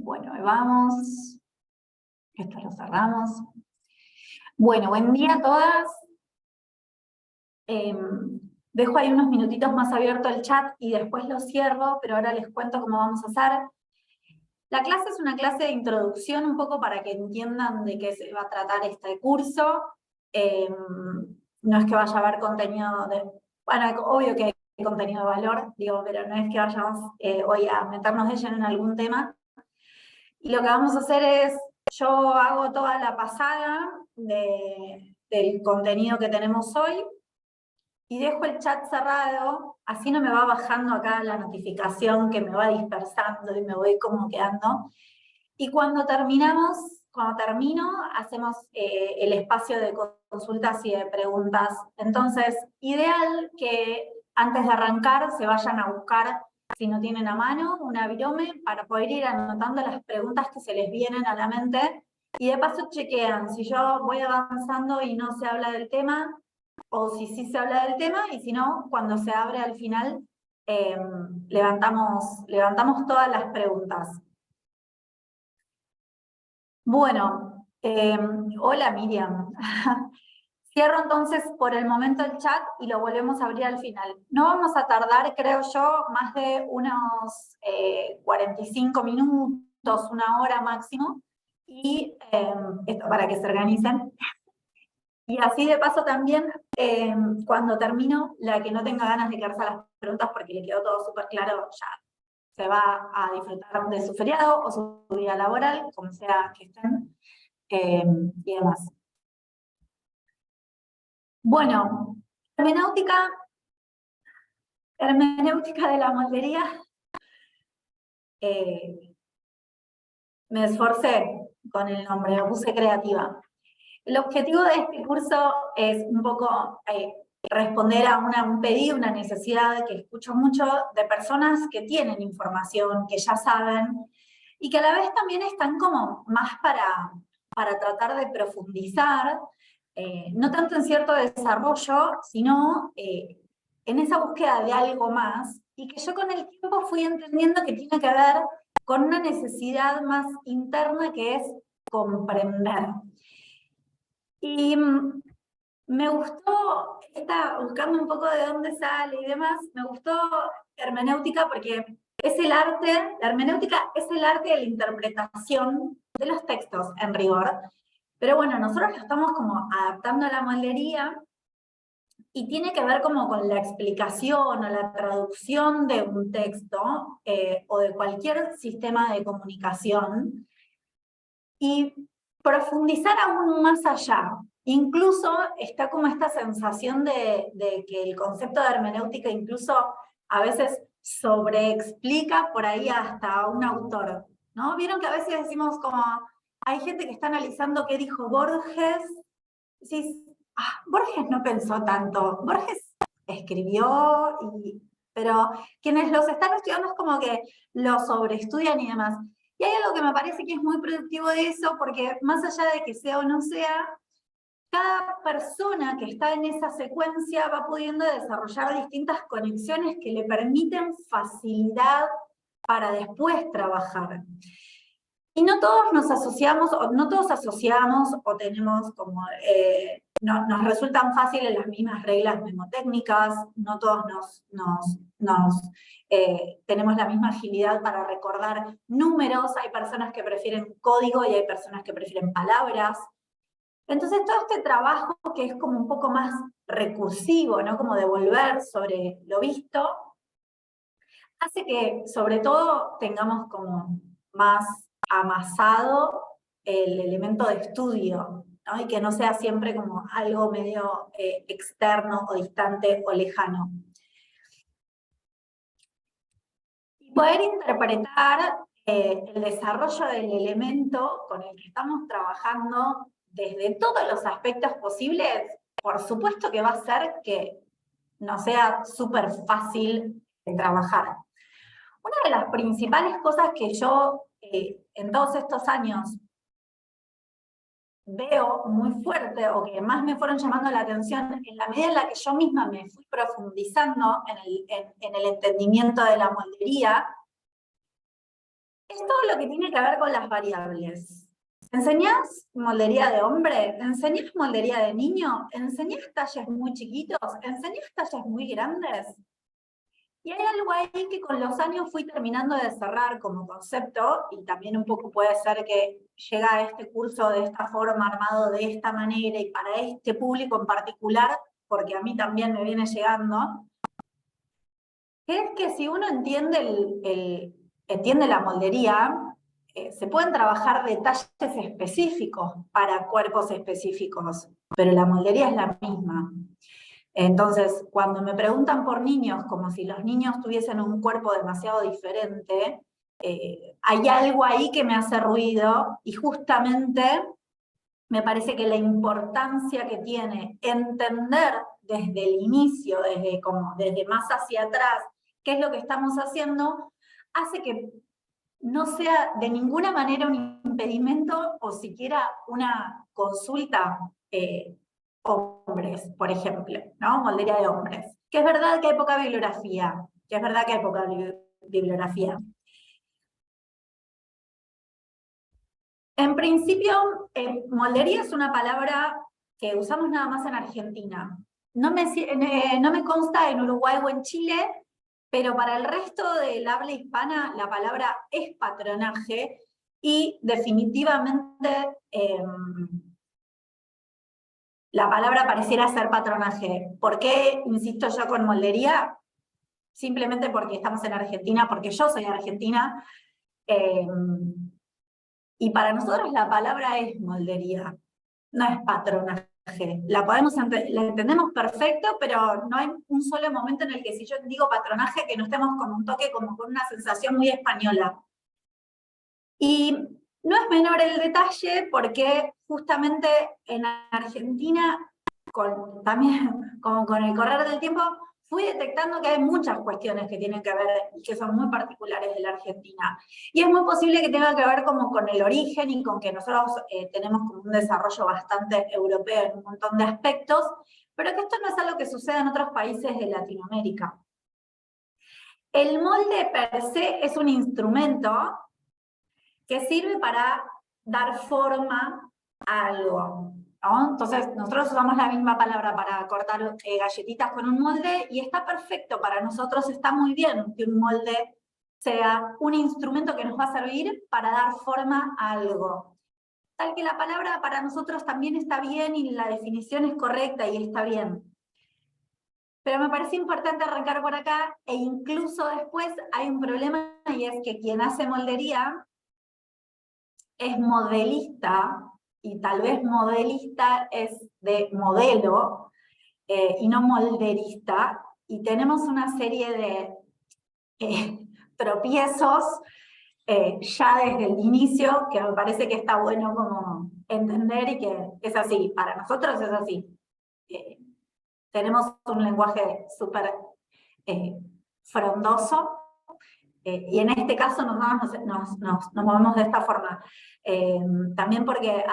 Bueno, ahí vamos. Esto lo cerramos. Bueno, buen día a todas. Dejo ahí unos minutitos más abierto el chat y después lo cierro, pero ahora les cuento cómo vamos a hacer. La clase es una clase de introducción, un poco para que entiendan de qué se va a tratar este curso. No es que vaya a haber contenido de... Bueno, obvio que hay contenido de valor, digo, pero no es que vayamos hoy a meternos de lleno en algún tema. Y lo que vamos a hacer es, yo hago toda la pasada del contenido que tenemos hoy y dejo el chat cerrado, así no me va bajando acá la notificación que me va dispersando y me voy como quedando. Y cuando termino, hacemos el espacio de consultas y de preguntas. Entonces, ideal que antes de arrancar se vayan a buscar, si no tienen a mano, una virome para poder ir anotando las preguntas que se les vienen a la mente. Y de paso chequean si yo voy avanzando y no se habla del tema, o si sí se habla del tema, y si no, cuando se abre al final, levantamos todas las preguntas. Bueno, hola Miriam. Cierro entonces por el momento el chat y lo volvemos a abrir al final. No vamos a tardar, creo yo, más de unos 45 minutos, una hora máximo, y esto para que se organicen. Y así de paso también, cuando termino, la que no tenga ganas de quedarse a las preguntas porque le quedó todo súper claro, ya se va a disfrutar de su feriado o su vida laboral, como sea que estén, y demás. Bueno, hermenéutica de la moldería. Me esforcé con el nombre, lo puse creativa. El objetivo de este curso es un poco responder a un pedido, una necesidad que escucho mucho de personas que tienen información, que ya saben, y que a la vez también están como más para tratar de profundizar, no tanto en cierto desarrollo, sino en esa búsqueda de algo más, y que yo con el tiempo fui entendiendo que tiene que ver con una necesidad más interna que es comprender. Y me gustó, buscando un poco de dónde sale y demás, me gustó hermenéutica porque es el arte, la hermenéutica es el arte de la interpretación de los textos en rigor, pero bueno, nosotros lo estamos como adaptando a la moldería y tiene que ver como con la explicación o la traducción de un texto o de cualquier sistema de comunicación y profundizar aún más allá. Incluso está como esta sensación de que el concepto de hermenéutica incluso a veces sobreexplica por ahí hasta un autor, ¿no? Vieron que a veces decimos como, hay gente que está analizando qué dijo Borges, decís, Borges no pensó tanto, Borges escribió, pero quienes los están estudiando es como que lo sobreestudian y demás. Y hay algo que me parece que es muy productivo de eso, porque más allá de que sea o no sea, cada persona que está en esa secuencia va pudiendo desarrollar distintas conexiones que le permiten facilidad para después trabajar. Y no todos nos asociamos, o no todos asociamos, o tenemos como, nos resultan fáciles las mismas reglas mnemotécnicas, no todos tenemos la misma agilidad para recordar números, hay personas que prefieren código y hay personas que prefieren palabras. Entonces todo este trabajo que es como un poco más recursivo, ¿no? Como devolver sobre lo visto, hace que sobre todo tengamos como más amasado el elemento de estudio, ¿no? Y que no sea siempre como algo medio externo o distante o lejano. Y poder interpretar el desarrollo del elemento con el que estamos trabajando desde todos los aspectos posibles, por supuesto que va a ser que no sea súper fácil de trabajar. Una de las principales cosas que yo en todos estos años veo muy fuerte o que más me fueron llamando la atención en la medida en la que yo misma me fui profundizando en el entendimiento de la moldería, es todo lo que tiene que ver con las variables. ¿Enseñás moldería de hombre? ¿Enseñás moldería de niño? ¿Enseñás talles muy chiquitos? ¿Enseñás talles muy grandes? Y hay algo ahí que con los años fui terminando de cerrar como concepto, y también un poco puede ser que llega a este curso de esta forma, armado de esta manera, y para este público en particular, porque a mí también me viene llegando, que es que si uno entiende, entiende la moldería, se pueden trabajar detalles específicos para cuerpos específicos, pero la moldería es la misma. Entonces, cuando me preguntan por niños, como si los niños tuviesen un cuerpo demasiado diferente, hay algo ahí que me hace ruido, y justamente me parece que la importancia que tiene entender desde el inicio, desde más hacia atrás, qué es lo que estamos haciendo, hace que no sea de ninguna manera un impedimento o siquiera una consulta hombres, por ejemplo, ¿no? Moldería de hombres. Que es verdad que hay poca bibliografía, que es verdad que hay poca bibliografía. En principio, moldería es una palabra que usamos nada más en Argentina. No me consta en Uruguay o en Chile, pero para el resto del habla hispana la palabra es patronaje, y definitivamente la palabra pareciera ser patronaje. ¿Por qué insisto yo con moldería? Simplemente porque estamos en Argentina, porque yo soy argentina, y para nosotros la palabra es moldería, no es patronaje. La entendemos perfecto, pero no hay un solo momento en el que si yo digo patronaje que no estemos con un toque, como con una sensación muy española. Y no es menor el detalle porque justamente en Argentina, también como con el correr del tiempo, fui detectando que hay muchas cuestiones que tienen que ver y que son muy particulares de la Argentina. Y es muy posible que tenga que ver como con el origen y con que nosotros tenemos como un desarrollo bastante europeo en un montón de aspectos, pero que esto no es algo que suceda en otros países de Latinoamérica. El molde per se es un instrumento que sirve para dar forma a algo, ¿no? Entonces, nosotros usamos la misma palabra para cortar galletitas con un molde, y está perfecto para nosotros, está muy bien que un molde sea un instrumento que nos va a servir para dar forma a algo. Tal que la palabra para nosotros también está bien y la definición es correcta y está bien. Pero me parece importante arrancar por acá, e incluso después hay un problema, y es que quien hace moldería es modelista, y tal vez modelista es de modelo, y no molderista, y tenemos una serie de tropiezos ya desde el inicio, que me parece que está bueno como entender, y que es así, para nosotros es así. Tenemos un lenguaje súper frondoso, y en este caso nos movemos de esta forma. También porque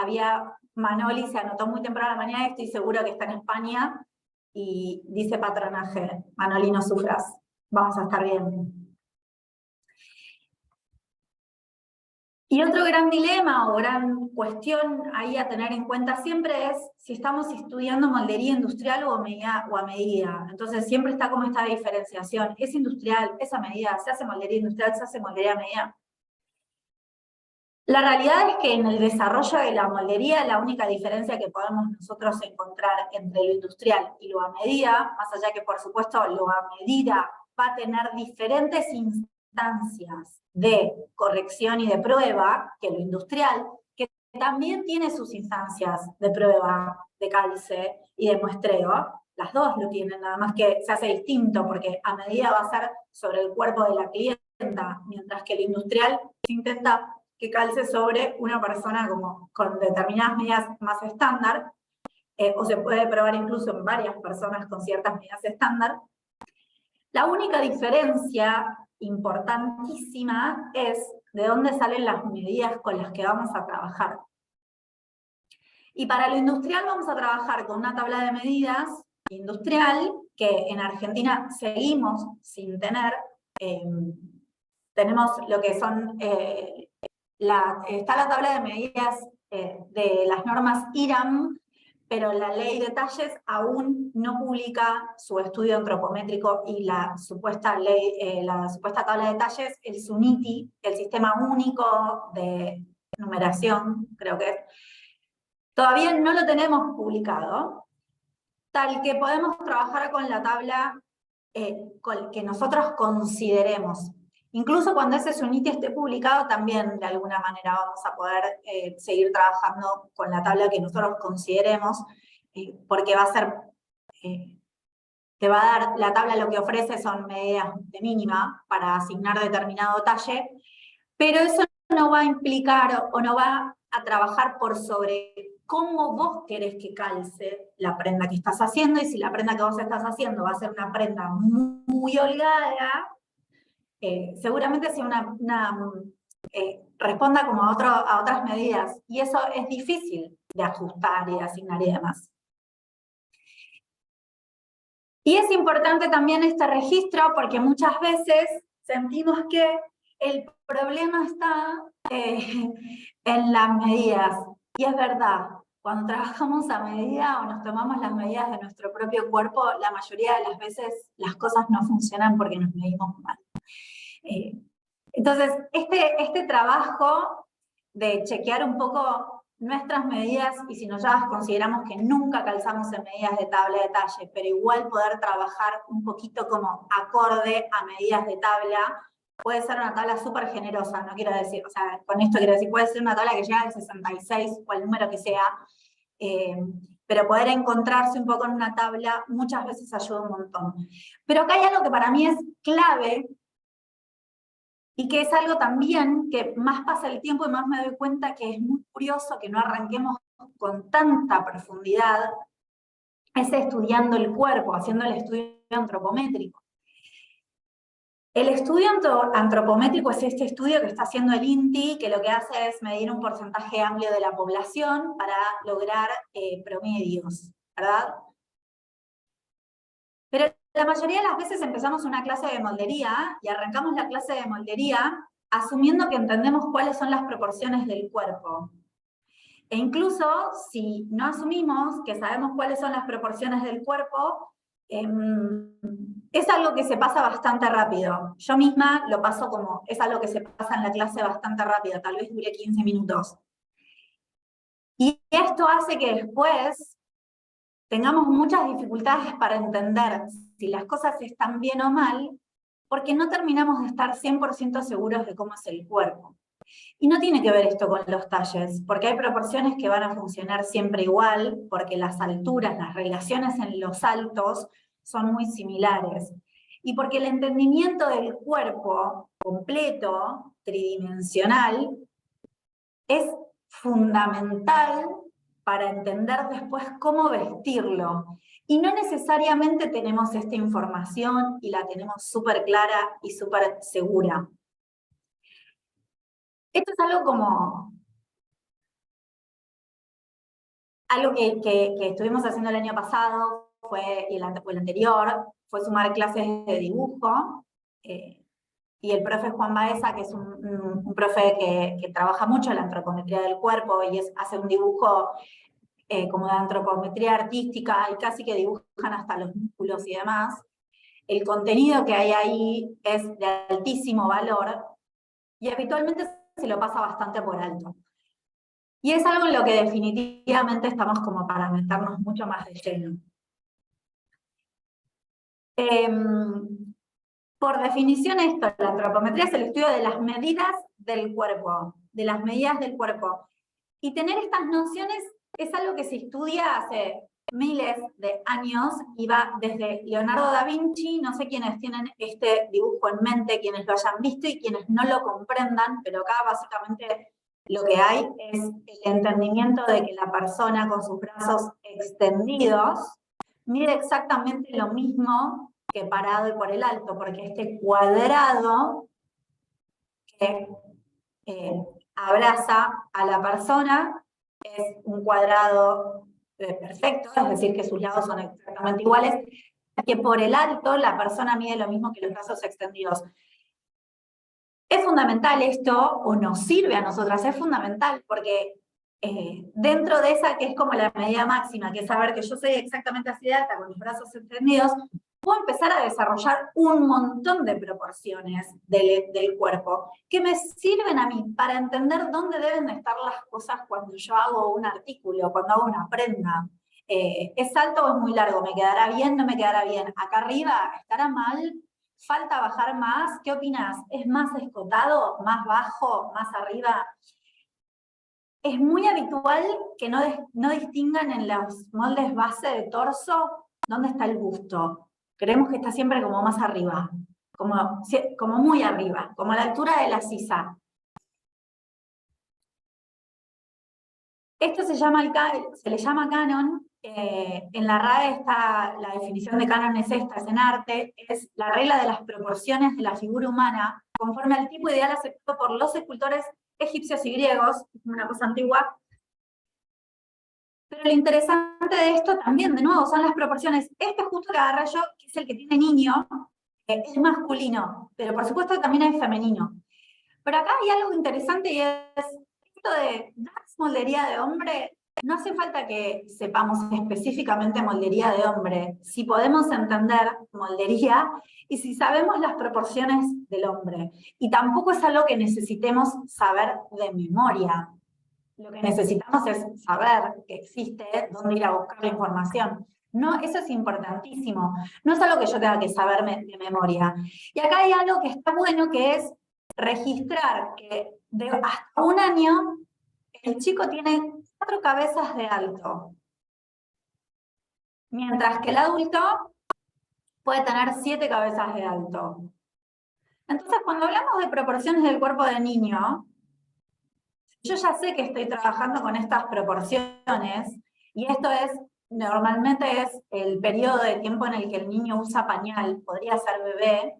Manoli se anotó muy temprano a la mañana, y estoy seguro que está en España, y dice patronaje. Manoli, no sufras, vamos a estar bien. Y otro gran dilema o gran cuestión ahí a tener en cuenta siempre es si estamos estudiando moldería industrial o a medida. Entonces siempre está como esta diferenciación. ¿Es industrial? ¿Es a medida? ¿Se hace moldería industrial? ¿Se hace moldería a medida? La realidad es que en el desarrollo de la moldería, la única diferencia que podemos nosotros encontrar entre lo industrial y lo a medida, más allá que por supuesto lo a medida va a tener diferentes instancias de corrección y de prueba que lo industrial, que también tiene sus instancias de prueba, de calce y de muestreo. Las dos lo tienen, nada más que se hace distinto, porque a medida va a ser sobre el cuerpo de la clienta, mientras que lo industrial se intenta que calce sobre una persona como con determinadas medidas más estándar, o se puede probar incluso en varias personas con ciertas medidas estándar. La única diferencia importantísima es de dónde salen las medidas con las que vamos a trabajar. Y para lo industrial vamos a trabajar con una tabla de medidas industrial, que en Argentina seguimos sin tener, tenemos lo que son, está la tabla de medidas de las normas IRAM, pero la ley de talles aún no publica su estudio antropométrico y la supuesta tabla de talles, el SUNITI, el Sistema Único de Numeración, creo que es, todavía no lo tenemos publicado, tal que podemos trabajar con la tabla que nosotros consideremos. Incluso cuando ese SUNITI esté publicado, también de alguna manera vamos a poder seguir trabajando con la tabla que nosotros consideremos, porque va a ser, te va a dar, la tabla lo que ofrece son medidas de mínima para asignar determinado talle, pero eso no va a implicar o no va a trabajar por sobre cómo vos querés que calce la prenda que estás haciendo, y si la prenda que vos estás haciendo va a ser una prenda muy holgada, seguramente sea responda como a otras medidas, y eso es difícil de ajustar y de asignar y demás. Y es importante también este registro porque muchas veces sentimos que el problema está en las medidas, y es verdad. Cuando trabajamos a medida o nos tomamos las medidas de nuestro propio cuerpo, la mayoría de las veces las cosas no funcionan porque nos medimos mal. Entonces, este trabajo de chequear un poco nuestras medidas, y si nosotros consideramos que nunca calzamos en medidas de tabla de talle, pero igual poder trabajar un poquito como acorde a medidas de tabla, puede ser una tabla súper generosa, no quiero decir, o sea, con esto quiero decir, puede ser una tabla que llega al 66 o al número que sea, pero poder encontrarse un poco en una tabla muchas veces ayuda un montón. Pero acá hay algo que para mí es clave, y que es algo también que más pasa el tiempo y más me doy cuenta que es muy curioso que no arranquemos con tanta profundidad, es estudiando el cuerpo, haciendo el estudio antropométrico. El estudio antropométrico es este estudio que está haciendo el INTI, que lo que hace es medir un porcentaje amplio de la población para lograr promedios, ¿verdad? Pero la mayoría de las veces empezamos una clase de moldería y arrancamos la clase de moldería asumiendo que entendemos cuáles son las proporciones del cuerpo. E incluso si no asumimos que sabemos cuáles son las proporciones del cuerpo, es algo que se pasa bastante rápido. Yo misma lo paso como, es algo que se pasa en la clase bastante rápido, tal vez dure 15 minutos. Y esto hace que después tengamos muchas dificultades para entender si las cosas están bien o mal, porque no terminamos de estar 100% seguros de cómo es el cuerpo. Y no tiene que ver esto con los talles, porque hay proporciones que van a funcionar siempre igual, porque las alturas, las relaciones en los saltos son muy similares. Y porque el entendimiento del cuerpo completo, tridimensional, es fundamental para entender después cómo vestirlo. Y no necesariamente tenemos esta información y la tenemos súper clara y súper segura. Esto es algo como... Algo que estuvimos haciendo el año pasado, y el anterior, fue sumar clases de dibujo, y el profe Juan Baeza, que es un profe que trabaja mucho la antropometría del cuerpo, y hace un dibujo como de antropometría artística, y casi que dibujan hasta los músculos y demás. El contenido que hay ahí es de altísimo valor, y habitualmente se lo pasa bastante por alto. Y es algo en lo que definitivamente estamos como para meternos mucho más de lleno. Por definición esto, la antropometría es el estudio de las medidas del cuerpo, de las medidas del cuerpo. Y tener estas nociones es algo que se estudia hace miles de años, y va desde Leonardo da Vinci, no sé quiénes tienen este dibujo en mente, quienes lo hayan visto y quienes no lo comprendan, pero acá básicamente lo que hay es el entendimiento de que la persona con sus brazos extendidos mide exactamente lo mismo que parado y por el alto, porque este cuadrado que abraza a la persona es un cuadrado perfecto, es decir, que sus lados son exactamente iguales, que por el alto la persona mide lo mismo que los brazos extendidos. Es fundamental esto, o nos sirve a nosotras, es fundamental, porque dentro de esa que es como la medida máxima, que es saber que yo soy exactamente así de alta, con mis brazos extendidos, puedo empezar a desarrollar un montón de proporciones del cuerpo que me sirven a mí para entender dónde deben de estar las cosas cuando yo hago un artículo, cuando hago una prenda. ¿Es alto o es muy largo? ¿Me quedará bien? ¿No me quedará bien? ¿Acá arriba estará mal? ¿Falta bajar más? ¿Qué opinas? ¿Es más escotado? ¿Más bajo? ¿Más arriba? Es muy habitual que no distingan en los moldes base de torso dónde está el busto. Creemos que está siempre como más arriba, como muy arriba, como a la altura de la sisa. Esto se le llama canon. En la RAE está, la definición de canon es esta, es en arte, es la regla de las proporciones de la figura humana, conforme al tipo ideal aceptado por los escultores egipcios y griegos, una cosa antigua. Pero lo interesante de esto también, de nuevo, son las proporciones. Este justo que agarré yo, que es el que tiene niño, es masculino, pero por supuesto también es femenino. Pero acá hay algo interesante y es esto de moldería de hombre. No hace falta que sepamos específicamente moldería de hombre, si podemos entender moldería y si sabemos las proporciones del hombre. Y tampoco es algo que necesitemos saber de memoria. Lo que necesitamos es saber que existe, dónde ir a buscar la información. No, eso es importantísimo. No es algo que yo tenga que saber de memoria. Y acá hay algo que está bueno, que es registrar que de hasta un año el chico tiene 4 cabezas de alto, mientras que el adulto puede tener 7 cabezas de alto. Entonces, cuando hablamos de proporciones del cuerpo del niño, yo ya sé que estoy trabajando con estas proporciones, y esto normalmente es el periodo de tiempo en el que el niño usa pañal, podría ser bebé,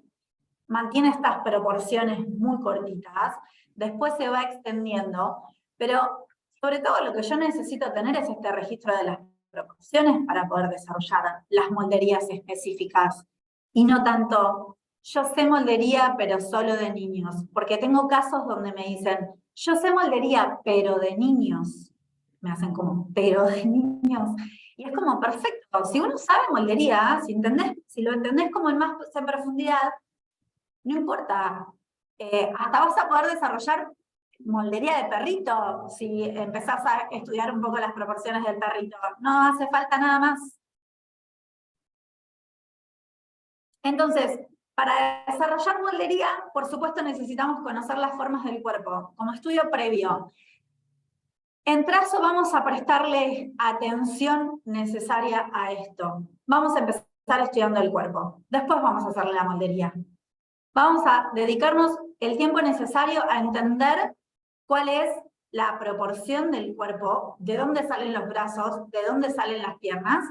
mantiene estas proporciones muy cortitas, después se va extendiendo, pero sobre todo lo que yo necesito tener es este registro de las proporciones para poder desarrollar las molderías específicas, y no tanto, yo sé moldería pero solo de niños, porque tengo casos donde me dicen, yo sé moldería pero de niños, me hacen como, pero de niños, y es como perfecto, si uno sabe moldería, si lo entendés como en profundidad, no importa, hasta vas a poder desarrollar moldería de perrito si empezás a estudiar un poco las proporciones del perrito. No hace falta nada más. Entonces, para desarrollar moldería, por supuesto necesitamos conocer las formas del cuerpo, como estudio previo. En trazo vamos a prestarle atención necesaria a esto. Vamos a empezar estudiando el cuerpo. Después vamos a hacerle la moldería. Vamos a dedicarnos el tiempo necesario a entender cuál es la proporción del cuerpo, de dónde salen los brazos, de dónde salen las piernas,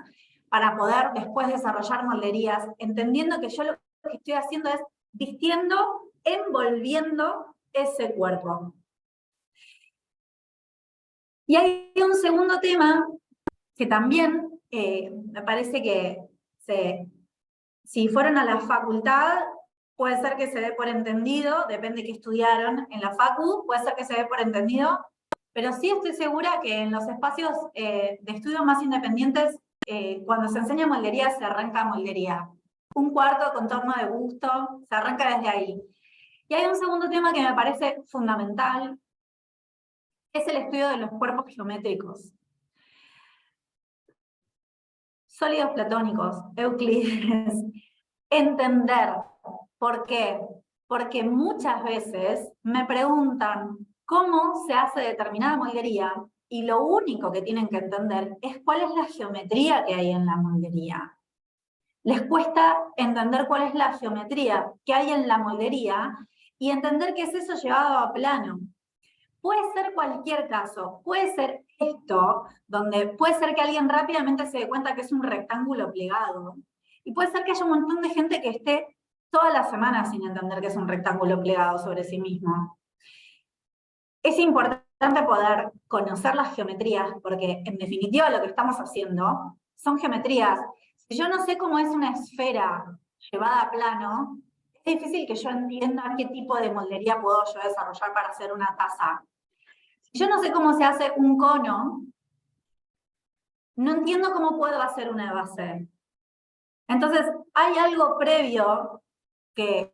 para poder después desarrollar molderías, entendiendo que yo lo que estoy haciendo es vistiendo, envolviendo ese cuerpo. Y hay un segundo tema que también me parece que si fueron a la facultad, puede ser que se dé por entendido, depende de qué estudiaron en la facu, puede ser que se dé por entendido, pero sí estoy segura que en los espacios de estudio más independientes, cuando se enseña moldería, se arranca moldería. Un cuarto contorno de busto, se arranca desde ahí. Y hay un segundo tema que me parece fundamental, es el estudio de los cuerpos geométricos. Sólidos platónicos, Euclides. Entender. ¿Por qué? Porque muchas veces me preguntan cómo se hace determinada moldería y lo único que tienen que entender es cuál es la geometría que hay en la moldería. Les cuesta entender cuál es la geometría que hay en la moldería y entender qué es eso llevado a plano. Puede ser cualquier caso, puede ser esto, donde puede ser que alguien rápidamente se dé cuenta que es un rectángulo plegado, y puede ser que haya un montón de gente que esté toda la semana sin entender que es un rectángulo plegado sobre sí mismo. Es importante poder conocer las geometrías, porque en definitiva lo que estamos haciendo son geometrías. Si yo no sé cómo es una esfera llevada a plano, es difícil que yo entienda qué tipo de moldería puedo yo desarrollar para hacer una taza. Si yo no sé cómo se hace un cono, no entiendo cómo puedo hacer una base. Entonces, hay algo previo que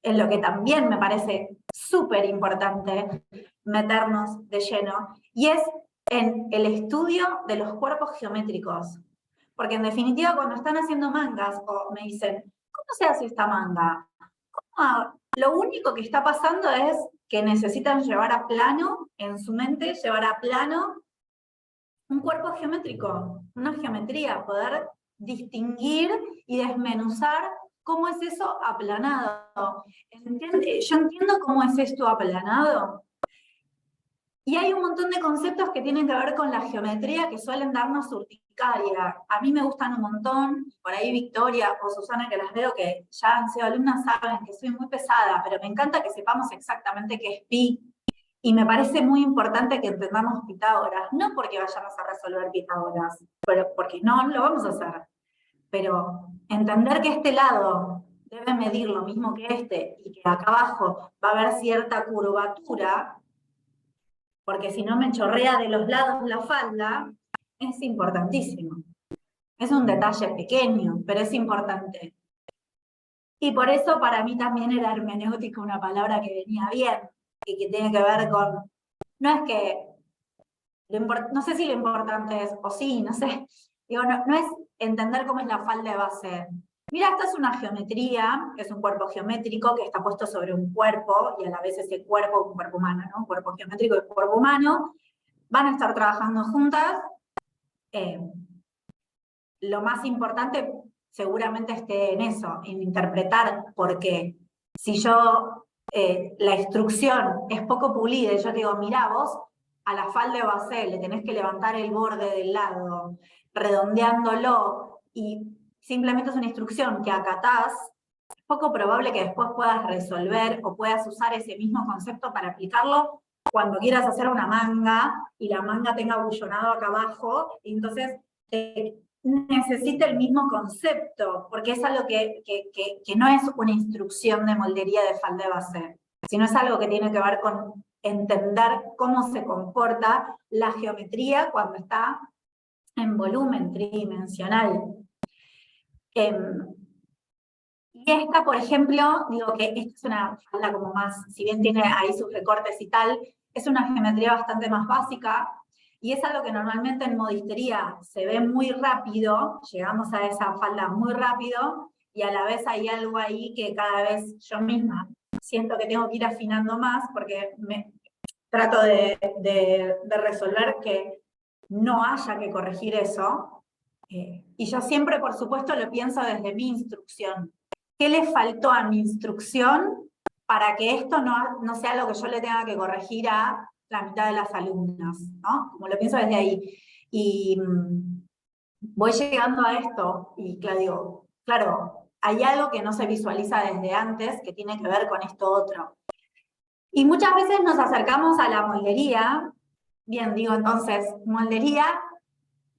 en lo que también me parece súper importante meternos de lleno, y es en el estudio de los cuerpos geométricos. Porque en definitiva, cuando están haciendo mangas, o me dicen, ¿cómo se hace esta manga? Lo único que está pasando es que necesitan llevar a plano, en su mente, llevar a plano un cuerpo geométrico, una geometría, poder distinguir y desmenuzar cómo es eso aplanado. Yo entiendo cómo es esto aplanado. Y hay un montón de conceptos que tienen que ver con la geometría que suelen darnos urticaria. A mí me gustan un montón, por ahí Victoria o Susana, que las veo que ya han sido alumnas, saben que soy muy pesada, pero me encanta que sepamos exactamente qué es pi. Y me parece muy importante que entendamos Pitágoras, no porque vayamos a resolver Pitágoras, pero porque no lo vamos a hacer. Pero entender que este lado debe medir lo mismo que este y que acá abajo va a haber cierta curvatura, porque si no me chorrea de los lados la falda, es importantísimo. Es un detalle pequeño, pero es importante. Y por eso para mí también era hermenéutica una palabra que venía bien, y que tiene que ver con, no es que, no sé si lo importante es, o sí, no sé, digo, no es entender cómo es la falda de base. Mira, esta es una geometría, es un cuerpo geométrico que está puesto sobre un cuerpo, y a la vez ese cuerpo, un cuerpo humano, ¿no? Un cuerpo geométrico y un cuerpo humano, van a estar trabajando juntas. Lo más importante seguramente esté en eso, en interpretar, porque si yo, la instrucción es poco pulida, y yo te digo, mirá vos, a la falda de base le tenés que levantar el borde del lado, redondeándolo, y simplemente es una instrucción que acatás, es poco probable que después puedas resolver o puedas usar ese mismo concepto para aplicarlo cuando quieras hacer una manga y la manga tenga bullonado acá abajo, y entonces necesita el mismo concepto, porque es algo que no es una instrucción de moldería de falda de base, sino es algo que tiene que ver con entender cómo se comporta la geometría cuando está en volumen tridimensional. Y esta, por ejemplo, digo que esta es una falda como más, si bien tiene ahí sus recortes y tal, es una geometría bastante más básica, y es algo que normalmente en modistería se ve muy rápido, llegamos a esa falda muy rápido, y a la vez hay algo ahí que cada vez yo misma siento que tengo que ir afinando más, porque trato de resolver que no haya que corregir eso, y yo siempre, por supuesto, lo pienso desde mi instrucción. ¿Qué le faltó a mi instrucción para que esto no sea lo que yo le tenga que corregir a la mitad de las alumnas, ¿no? Como lo pienso desde ahí. Y voy llegando a esto, y claro, digo, claro, hay algo que no se visualiza desde antes que tiene que ver con esto otro. Y muchas veces nos acercamos a la moldería, bien, digo entonces, moldería,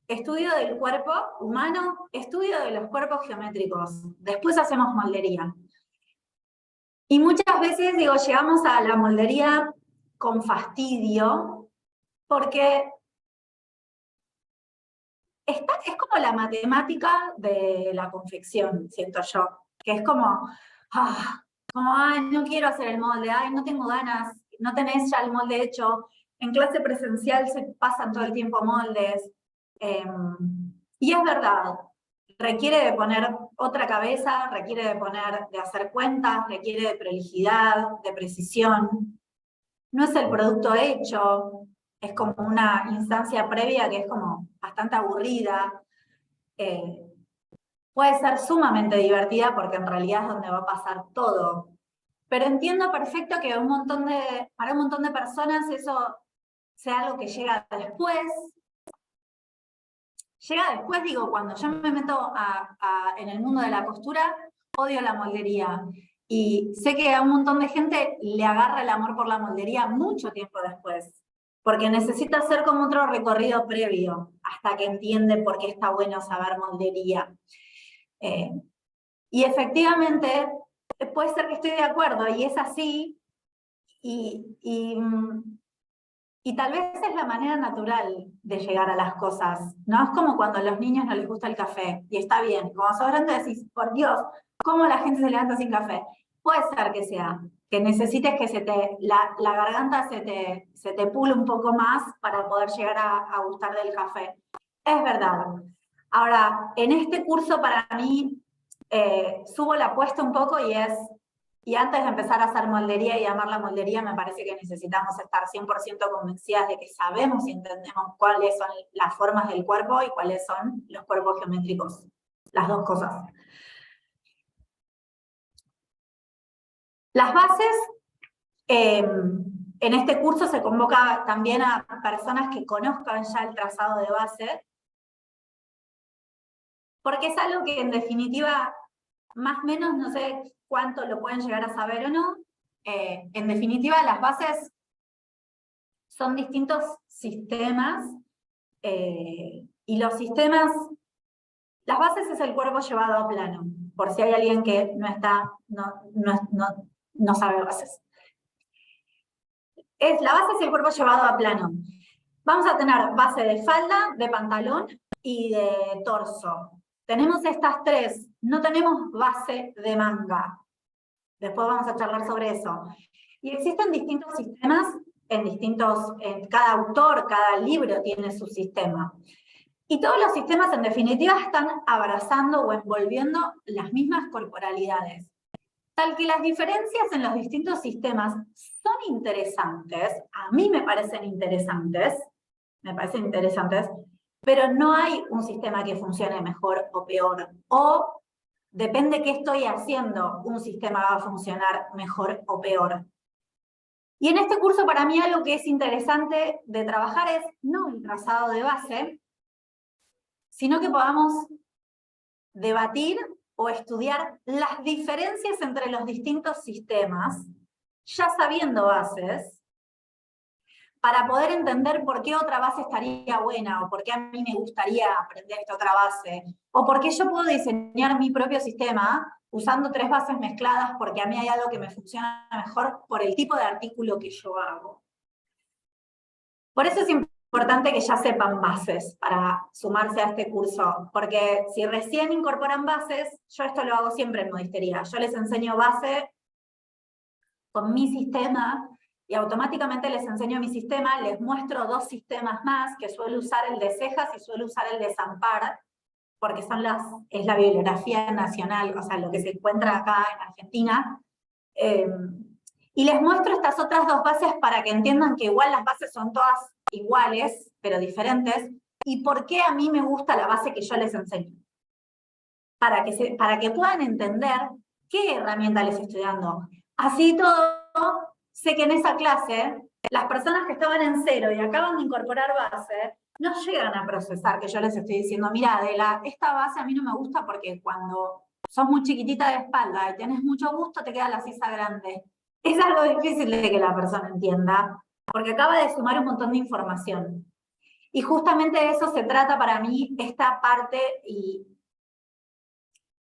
estudio del cuerpo humano, estudio de los cuerpos geométricos, después hacemos moldería. Y muchas veces, digo, llegamos a la moldería con fastidio, porque es como la matemática de la confección, siento yo, que es como, ay, no quiero hacer el molde, ay, no tengo ganas, no tenés ya el molde hecho, en clase presencial se pasan todo el tiempo moldes, y es verdad, requiere de poner otra cabeza, requiere de hacer cuentas, requiere de prolijidad, de precisión. No es el producto hecho, es como una instancia previa que es como bastante aburrida. Puede ser sumamente divertida porque en realidad es donde va a pasar todo. Pero entiendo perfecto que para un montón de personas eso sea algo que llega después. Llega después, digo, cuando yo me meto en el mundo de la costura, odio la moldería. Y sé que a un montón de gente le agarra el amor por la moldería mucho tiempo después, porque necesita hacer como otro recorrido previo, hasta que entiende por qué está bueno saber moldería. Y efectivamente, puede ser que estoy de acuerdo, y es así, y tal vez es la manera natural de llegar a las cosas, ¿no? Es como cuando a los niños no les gusta el café, y está bien, cuando sos grande decís, por Dios, ¿cómo la gente se levanta sin café? Puede ser que sea, que necesites que la garganta se te pule un poco más para poder llegar a gustar del café. Es verdad. Ahora, en este curso para mí, subo la apuesta un poco y antes de empezar a hacer moldería y amar la moldería, me parece que necesitamos estar 100% convencidas de que sabemos y entendemos cuáles son las formas del cuerpo y cuáles son los cuerpos geométricos. Las dos cosas. Las bases, en este curso se convoca también a personas que conozcan ya el trazado de base, porque es algo que en definitiva, más o menos, no sé cuánto lo pueden llegar a saber o no, en definitiva las bases son distintos sistemas, y los sistemas, las bases es el cuerpo llevado a plano, por si hay alguien que no sabe bases. La base es el cuerpo llevado a plano. Vamos a tener base de falda, de pantalón y de torso. Tenemos estas tres, no tenemos base de manga. Después vamos a charlar sobre eso. Y existen distintos sistemas cada autor, cada libro tiene su sistema. Y todos los sistemas en definitiva están abrazando o envolviendo las mismas corporalidades. Tal que las diferencias en los distintos sistemas son interesantes, a mí me parecen interesantes, pero no hay un sistema que funcione mejor o peor. O depende qué estoy haciendo, un sistema va a funcionar mejor o peor. Y en este curso para mí algo que es interesante de trabajar es no el trazado de base, sino que podamos debatir o estudiar las diferencias entre los distintos sistemas, ya sabiendo bases, para poder entender por qué otra base estaría buena, o por qué a mí me gustaría aprender esta otra base, o por qué yo puedo diseñar mi propio sistema usando tres bases mezcladas porque a mí hay algo que me funciona mejor por el tipo de artículo que yo hago. Por eso es importante que ya sepan bases para sumarse a este curso, porque si recién incorporan bases, yo esto lo hago siempre en modistería, yo les enseño base con mi sistema, y automáticamente les enseño mi sistema, les muestro dos sistemas más, que suelo usar el de cejas y suelo usar el de zampar, porque es la bibliografía nacional, o sea, lo que se encuentra acá en Argentina. Y les muestro estas otras dos bases para que entiendan que igual las bases son todas iguales, pero diferentes, y por qué a mí me gusta la base que yo les enseño. Para que puedan entender qué herramienta les estoy dando. Así todo, sé que en esa clase, las personas que estaban en cero y acaban de incorporar base, no llegan a procesar que yo les estoy diciendo, mira, Adela, esta base a mí no me gusta porque cuando sos muy chiquitita de espalda y tenés mucho gusto, te queda la sisa grande. Es algo difícil de que la persona entienda, porque acaba de sumar un montón de información. Y justamente de eso se trata para mí esta parte y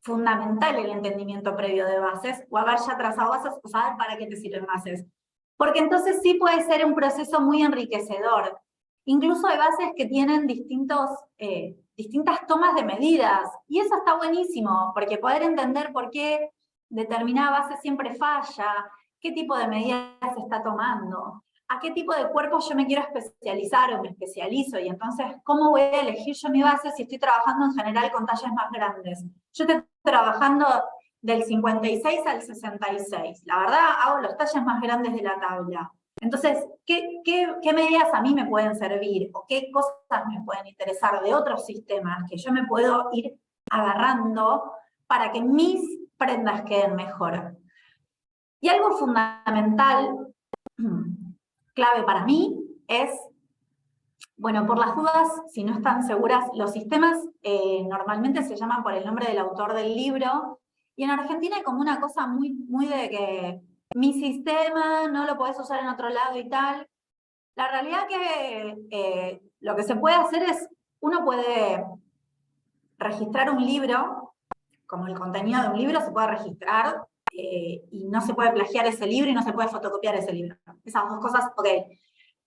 fundamental el entendimiento previo de bases, o haber ya trazado bases, o saber para qué te sirven bases. Porque entonces sí puede ser un proceso muy enriquecedor. Incluso hay bases que tienen distintas tomas de medidas, y eso está buenísimo, porque poder entender por qué determinada base siempre falla, qué tipo de medidas se está tomando, a qué tipo de cuerpo yo me quiero especializar o me especializo, y entonces, ¿cómo voy a elegir yo mi base si estoy trabajando en general con talles más grandes? Yo estoy trabajando del 56 al 66. La verdad, hago los talles más grandes de la tabla. Entonces, ¿qué medidas a mí me pueden servir? ¿O qué cosas me pueden interesar de otros sistemas que yo me puedo ir agarrando para que mis prendas queden mejor? Y algo fundamental, clave para mí, es, bueno, por las dudas, si no están seguras, los sistemas normalmente se llaman por el nombre del autor del libro, y en Argentina hay como una cosa muy, muy de que mi sistema no lo podés usar en otro lado y tal. La realidad que lo que se puede hacer es, uno puede registrar un libro, como el contenido de un libro se puede registrar y no se puede plagiar ese libro y no se puede fotocopiar ese libro. Esas dos cosas, ok.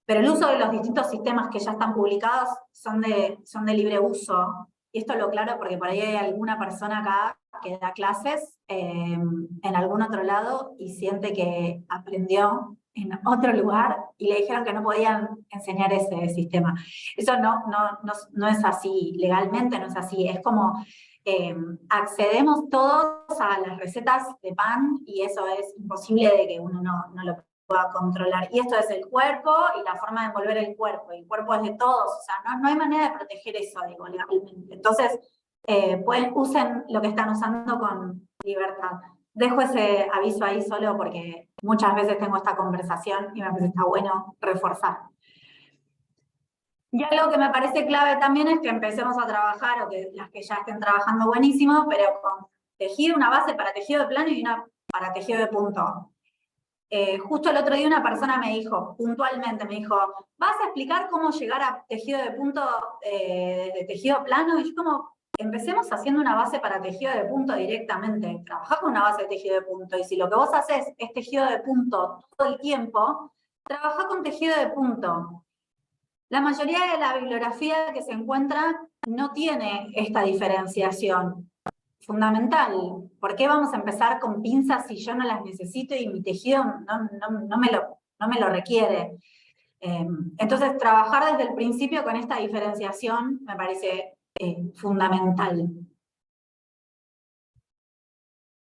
Pero el uso de los distintos sistemas que ya están publicados son de libre uso. Y esto lo aclaro porque por ahí hay alguna persona acá que da clases en algún otro lado y siente que aprendió en otro lugar y le dijeron que no podían enseñar ese sistema. Eso no es así, legalmente no es así. Es como accedemos todos a las recetas de pan y eso es imposible de que uno no lo pueda controlar. Y esto es el cuerpo y la forma de envolver el cuerpo. Y el cuerpo es de todos, o sea, no hay manera de proteger eso, digo, legalmente. Entonces, usen lo que están usando con libertad. Dejo ese aviso ahí solo porque muchas veces tengo esta conversación y me parece que está bueno reforzar. Y algo que me parece clave también es que empecemos a trabajar, o que las que ya estén trabajando buenísimo, pero con tejido, una base para tejido de plano y una para tejido de punto. Justo el otro día una persona me dijo, puntualmente, me dijo, ¿vas a explicar cómo llegar a tejido de punto, de tejido plano? Y yo como, empecemos haciendo una base para tejido de punto directamente. Trabajá con una base de tejido de punto, y si lo que vos haces es tejido de punto todo el tiempo, trabajá con tejido de punto. La mayoría de la bibliografía que se encuentra no tiene esta diferenciación. Fundamental. ¿Por qué vamos a empezar con pinzas si yo no las necesito y mi tejido no me lo requiere? Entonces, trabajar desde el principio con esta diferenciación me parece fundamental.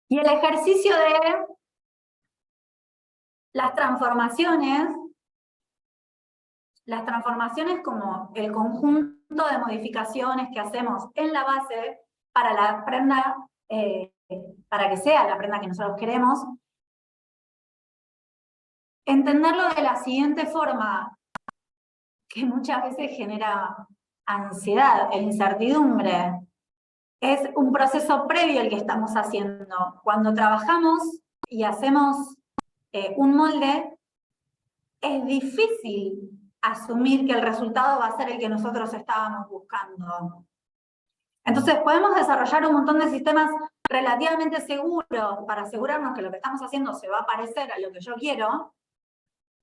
Y el ejercicio de las transformaciones como el conjunto de modificaciones que hacemos en la base para la prenda, para que sea la prenda que nosotros queremos, entenderlo de la siguiente forma, que muchas veces genera ansiedad e incertidumbre. Es un proceso previo el que estamos haciendo. Cuando trabajamos y hacemos un molde, es difícil asumir que el resultado va a ser el que nosotros estábamos buscando. Entonces podemos desarrollar un montón de sistemas relativamente seguros para asegurarnos que lo que estamos haciendo se va a parecer a lo que yo quiero,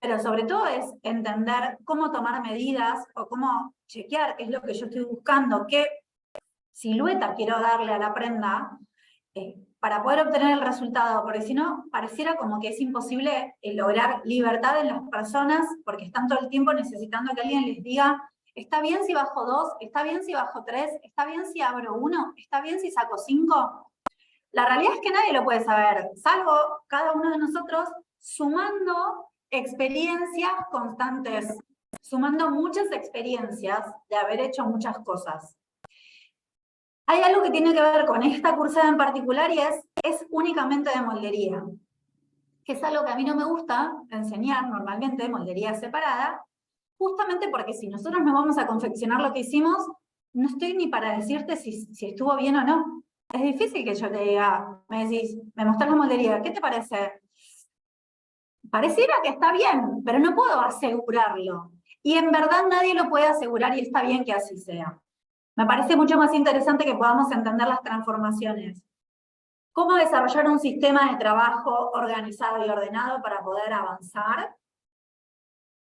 pero sobre todo es entender cómo tomar medidas o cómo chequear qué es lo que yo estoy buscando, qué silueta quiero darle a la prenda para poder obtener el resultado, porque si no, pareciera como que es imposible lograr libertad en las personas porque están todo el tiempo necesitando que alguien les diga, ¿está bien si bajo 2? ¿Está bien si bajo 3? ¿Está bien si abro 1? ¿Está bien si saco 5? La realidad es que nadie lo puede saber, salvo cada uno de nosotros sumando experiencias constantes, sumando muchas experiencias de haber hecho muchas cosas. Hay algo que tiene que ver con esta cursada en particular y es únicamente de moldería, que es algo que a mí no me gusta enseñar normalmente, moldería separada, justamente porque si nosotros no vamos a confeccionar lo que hicimos, no estoy ni para decirte si estuvo bien o no. Es difícil que yo te diga, me decís, me mostrás la moldería, ¿qué te parece? Pareciera que está bien, pero no puedo asegurarlo. Y en verdad nadie lo puede asegurar y está bien que así sea. Me parece mucho más interesante que podamos entender las transformaciones. ¿Cómo desarrollar un sistema de trabajo organizado y ordenado para poder avanzar?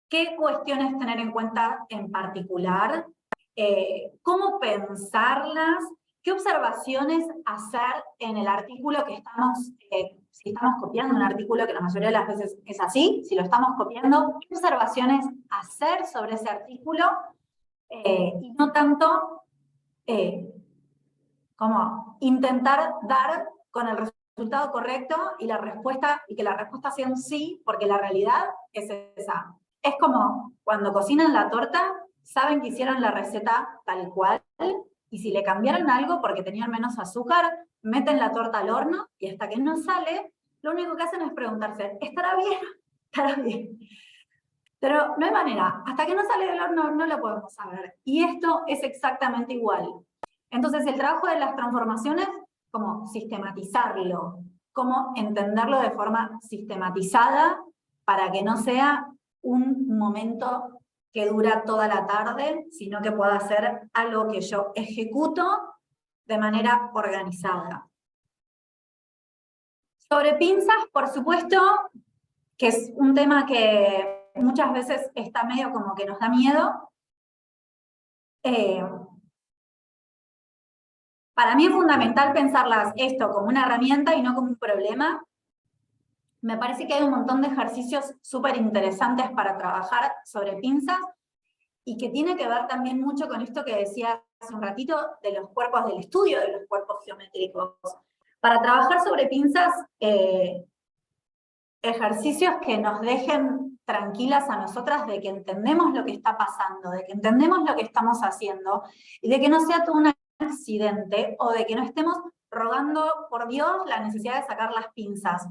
¿Qué cuestiones tener en cuenta en particular? ¿Cómo pensarlas? ¿Qué observaciones hacer en el artículo que estamos, si estamos copiando un artículo que la mayoría de las veces es así, si lo estamos copiando, qué observaciones hacer sobre ese artículo? Y no tanto como intentar dar con el resultado correcto y que la respuesta sea un sí, porque la realidad es esa. Es como cuando cocinan la torta, saben que hicieron la receta tal cual, y si le cambiaron algo porque tenían menos azúcar, meten la torta al horno y hasta que no sale, lo único que hacen es preguntarse, ¿estará bien? ¿Estará bien? Pero no hay manera, hasta que no sale del horno no lo podemos saber. Y esto es exactamente igual. Entonces el trabajo de las transformaciones, como sistematizarlo, como entenderlo de forma sistematizada para que no sea un momento que dura toda la tarde, sino que pueda ser algo que yo ejecuto de manera organizada. Sobre pinzas, por supuesto, que es un tema que muchas veces está medio como que nos da miedo. Para mí es fundamental pensarlas esto como una herramienta y no como un problema. Me parece que hay un montón de ejercicios súper interesantes para trabajar sobre pinzas y que tiene que ver también mucho con esto que decía hace un ratito de los cuerpos, del estudio de los cuerpos geométricos. Para trabajar sobre pinzas, ejercicios que nos dejen tranquilas a nosotras de que entendemos lo que está pasando, de que entendemos lo que estamos haciendo y de que no sea todo un accidente o de que no estemos rogando por Dios la necesidad de sacar las pinzas.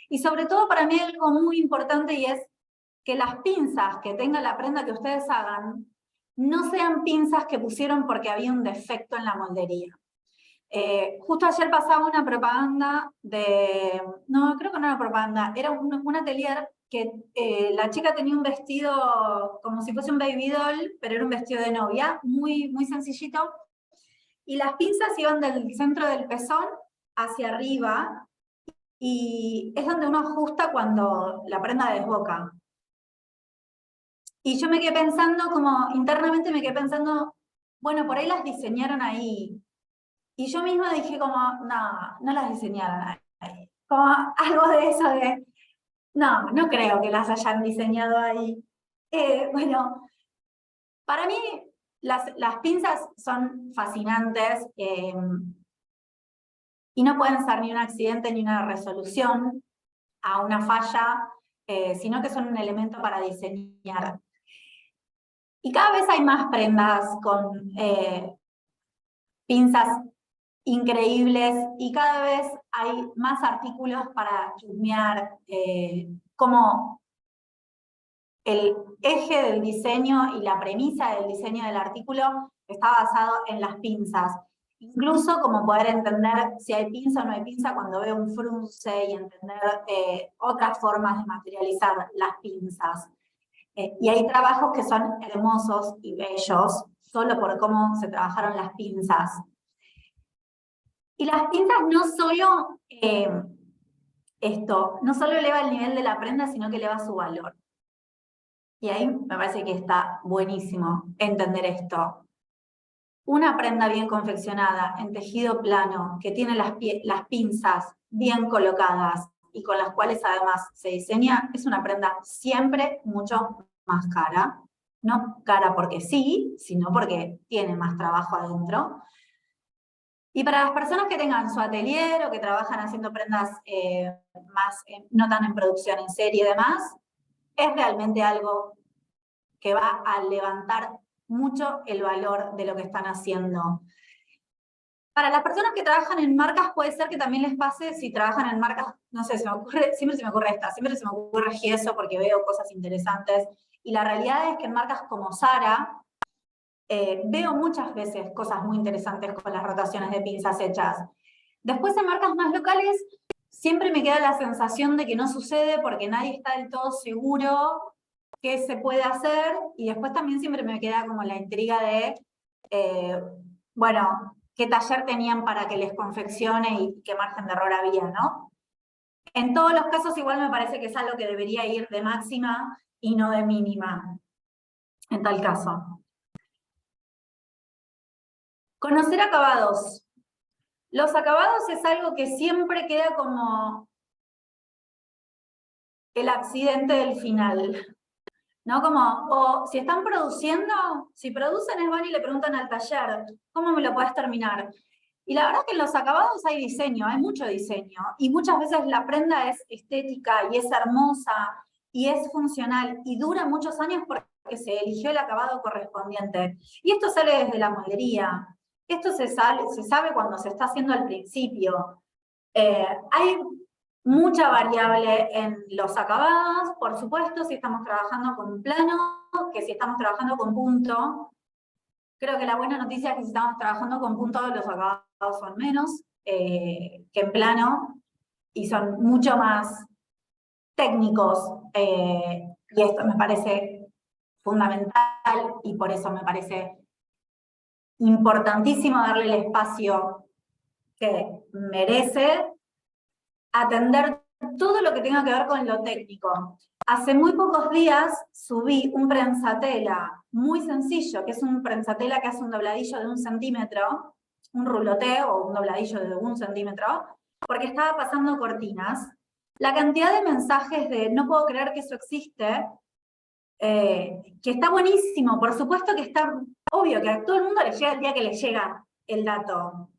Y sobre todo para mí algo muy importante y es que las pinzas que tenga la prenda que ustedes hagan no sean pinzas que pusieron porque había un defecto en la moldería. Justo ayer pasaba una propaganda de, no, creo que no era propaganda, era un atelier que la chica tenía un vestido como si fuese un baby doll, pero era un vestido de novia, muy, muy sencillito, y las pinzas iban del centro del pezón hacia arriba, y es donde uno ajusta cuando la prenda desboca. Y yo me quedé pensando, como internamente me quedé pensando, bueno, por ahí las diseñaron ahí. Y yo misma dije como, no, no las diseñaron ahí. Como algo de eso de, no, no creo que las hayan diseñado ahí. Bueno, para mí las pinzas son fascinantes y no pueden ser ni un accidente ni una resolución a una falla, sino que son un elemento para diseñar. Y cada vez hay más prendas con pinzas increíbles y cada vez hay más artículos para chusmear, como el eje del diseño y la premisa del diseño del artículo está basado en las pinzas. Incluso como poder entender si hay pinza o no hay pinza cuando veo un frunce y entender otras formas de materializar las pinzas. Y hay trabajos que son hermosos y bellos solo por cómo se trabajaron las pinzas. Y las pinzas no solo no solo eleva el nivel de la prenda, sino que eleva su valor. Y ahí me parece que está buenísimo entender esto. Una prenda bien confeccionada, en tejido plano, que tiene las pinzas bien colocadas y con las cuales además se diseña, es una prenda siempre mucho más cara. No cara porque sí, sino porque tiene más trabajo adentro. Y para las personas que tengan su atelier o que trabajan haciendo prendas no tan en producción en serie y demás, es realmente algo que va a levantar mucho el valor de lo que están haciendo. Para las personas que trabajan en marcas puede ser que también les pase si trabajan en marcas, no sé, siempre se me ocurre esta, siempre se me ocurre Gieso porque veo cosas interesantes, y la realidad es que en marcas como Zara, veo muchas veces cosas muy interesantes con las rotaciones de pinzas hechas. Después en marcas más locales, siempre me queda la sensación de que no sucede porque nadie está del todo seguro qué se puede hacer, y después también siempre me queda como la intriga de, bueno, qué taller tenían para que les confeccione y qué margen de error había, ¿no? En todos los casos igual me parece que es algo que debería ir de máxima y no de mínima, en tal caso. Conocer acabados. Los acabados es algo que siempre queda como el accidente del final, ¿no? Como, o si están produciendo, si producen es van y le preguntan al taller, ¿cómo me lo puedes terminar? Y la verdad que en los acabados hay diseño, hay mucho diseño, y muchas veces la prenda es estética y es hermosa y es funcional y dura muchos años porque se eligió el acabado correspondiente. Y esto sale desde la moldería. Esto se sabe cuando se está haciendo al principio. Hay mucha variable en los acabados, por supuesto, si estamos trabajando con plano, que si estamos trabajando con punto. Creo que la buena noticia es que si estamos trabajando con punto, los acabados son menos que en plano y son mucho más técnicos. Y esto me parece fundamental y por eso me parece importantísimo darle el espacio que merece atender todo lo que tenga que ver con lo técnico. Hace muy pocos días subí un prensatela muy sencillo, que es un prensatela que hace un dobladillo de 1 centímetro, un ruloté o un dobladillo de 1 centímetro, porque estaba pasando cortinas. La cantidad de mensajes de no puedo creer que eso existe, que está buenísimo, por supuesto que está obvio que a todo el mundo le llega el día que le llega el dato,